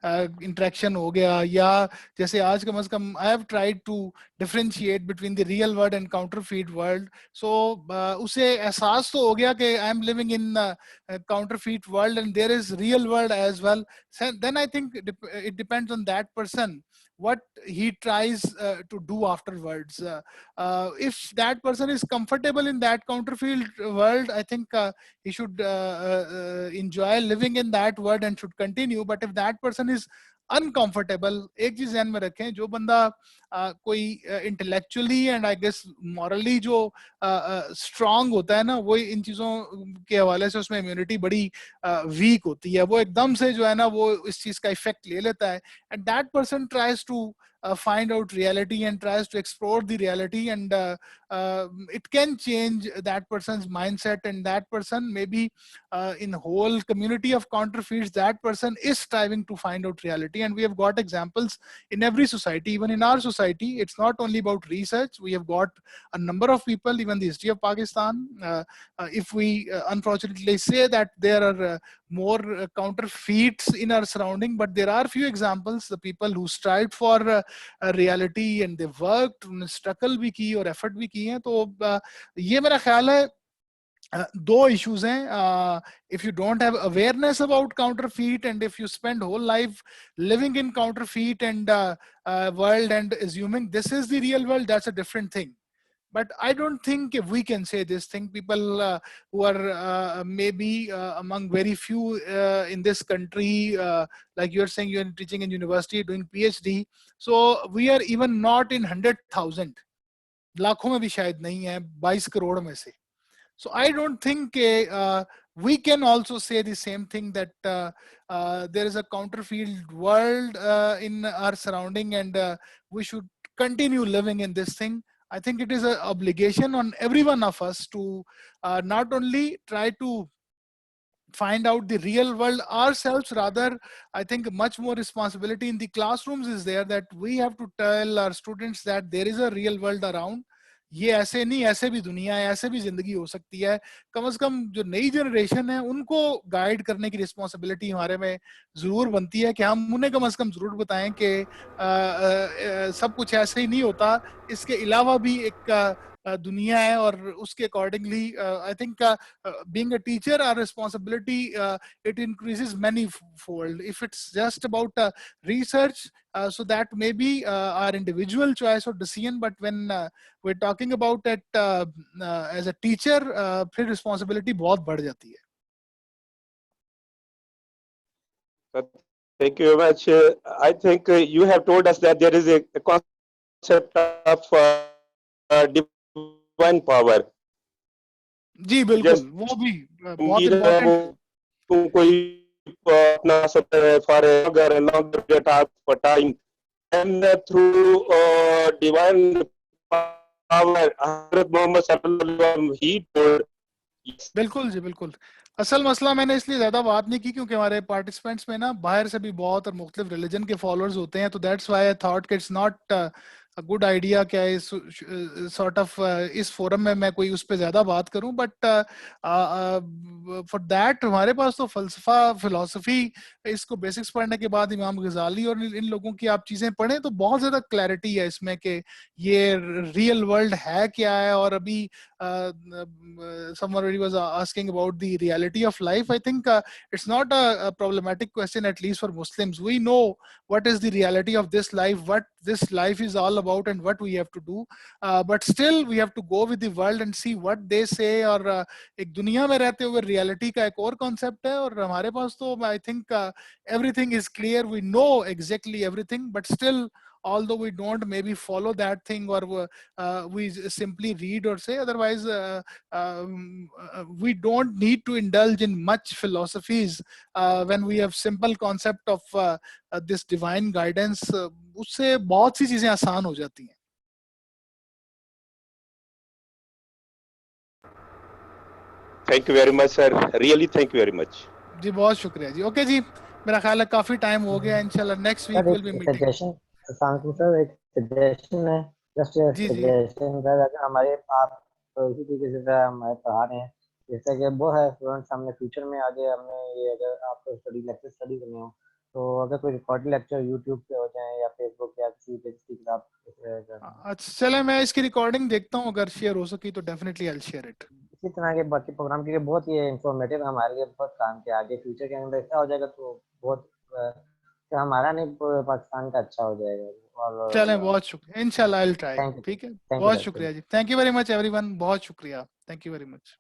इंटरेक्शन हो गया, या जैसे आज कम से कम I have tried to differentiate between the real world and counterfeit world, so उसे एहसास तो हो गया कि I am living in counterfeit world and there is real world as well. Then I think it depends on that person what he tries to do afterwards. If that person is comfortable in that counterfeit world, I think he should enjoy living in that world and should continue. But if that person is uncomfortable, एक चीज ध्यान में रखें, जो बंदा कोई intellectually and I guess morally जो strong होता है ना, वो इन चीजों के हवाले से उसमें इम्यूनिटी बड़ी वीक होती है, वो एकदम से जो है ना वो इस चीज का इफेक्ट ले लेता है, and that person tries to find out reality and tries to explore the reality, and it can change that person's mindset, and that person maybe in whole community of counterfeits, that person is striving to find out reality. And we have got examples in every society, even in our society. It's not only about research. We have got a number of people, even the history of Pakistan, if we unfortunately say that there are more counterfeits in our surrounding, but there are few examples, the people who strived for reality and they worked, struggle भी की और effort भी की हैं. तो ये मेरा ख्याल है दो issues हैं. If you don't have awareness about counterfeit, and if you spend whole life living in counterfeit and world and assuming this is the real world, that's a different thing. But I don't think if we can say this thing, people who are maybe among very few in this country, like you're saying you're teaching in university, doing PhD, so we are even not in 100,000, लाखों में भी शायद नहीं है, 22 करोड़ में से. So I don't think we can also say the same thing, that there is a counterfeit world in our surrounding, and we should continue living in this thing. I think it is an obligation on every one of us to not only try to find out the real world ourselves, rather I think much more responsibility in the classrooms is there, that we have to tell our students that there is a real world around. ये ऐसे नहीं, ऐसे भी दुनिया है, ऐसे भी जिंदगी हो सकती है. कम से कम जो नई जनरेशन है उनको गाइड करने की रिस्पॉन्सिबिलिटी हमारे में जरूर बनती है, कि हम उन्हें कम से कम जरूर बताएं कि सब कुछ ऐसे ही नहीं होता, इसके अलावा भी एक दुनिया है, और उसके accordingly I think being a teacher, our responsibility it increases many fold. If it's just about research, so that may be our individual choice or decision, but when we're talking about it as a teacher, फिर responsibility बहुत बढ़ जाती है. Thank you very much. I think you have told us that there is a concept of divine power. जी बिल्कुल, वो भी बहुत important. कोई अपना for a longer period of time, and through divine power, Hazrat Muhammad sallallahu alaihi wasallam, he told. बिल्कुल जी बिल्कुल. असल मसला मैंने इसलिए ज्यादा बात नहीं की क्योंकि हमारे पार्टिसिपेंट्स में ना बाहर से भी बहुत और मुख्तलिफ रिलीजन के फॉलोअर्स होते हैं, तो दैट्स व्हाई आई थॉट कि it's not a good idea क्या इस sort of इस फोरम में मैं कोई उस पे ज्यादा बात करूं, बट फॉर दैट हमारे पास तो फलसफा फिलॉसफी, इसको बेसिक्स पढ़ने के बाद इमाम गजाली और इन लोगों की आप चीजें पढ़ें तो बहुत ज्यादा क्लैरिटी है इसमें कि ये रियल वर्ल्ड है क्या है. और अभी somebody was asking about the reality of life. I think it's not a problematic question, at least for Muslims. We know what is the reality of this life, what this life is all about, and what we have to do. But still, we have to go with the world and see what they say. और एक दुनिया में रहते हुए reality का एक और concept है, और हमारे पास तो I think everything is clear. We know exactly everything, but still, although we don't maybe follow that thing, or we simply read or say, otherwise we don't need to indulge in much philosophies when we have simple concept of this divine guidance. उससे बहुत सी चीजें आसान हो जाती हैं. Thank you very much, sir. Really, thank you very much. जी बहुत शुक्रिया जी. Okay जी, मेरा ख्याल है काफी टाइम हो गया. इंशाल्लाह next week will be meeting. Suggestion sir, एक सजेशन है, जस्ट जी, जी. सजेशन सर, अगर हमारे आप इसी तरीके से हमारे पढ़ा रहे हैं, जैसे कि वो है स्टूडेंट्स, हमने फ्यूचर में आगे हमने ये अगर आपको लेक्चर स्टडी करने हो, तो अगर कोई रिकॉर्डेड लेक्चर यूट्यूब पे हो जाए या फेसबुक या किसी पेज की किताब. अच्छा चले, मैं इसकी रिकॉर्डिंग देखता हूँ, अगर शेयर हो सकी तो definitely I will share it. इसी तरह के बाकी प्रोग्राम के लिए बहुत ये इंफॉर्मेटिव हमारे लिए बहुत काम के आगे फ्यूचर के अंदर ऐसा हो जाएगा तो बहुत हमारा नहीं पाकिस्तान का अच्छा हो जाएगा. और चलें, बहुत शुक्रिया. इंशाल्लाह आई विल ट्राई. ठीक है, बहुत शुक्रिया जी. Thank you very much everyone. बहुत शुक्रिया. Thank you very much.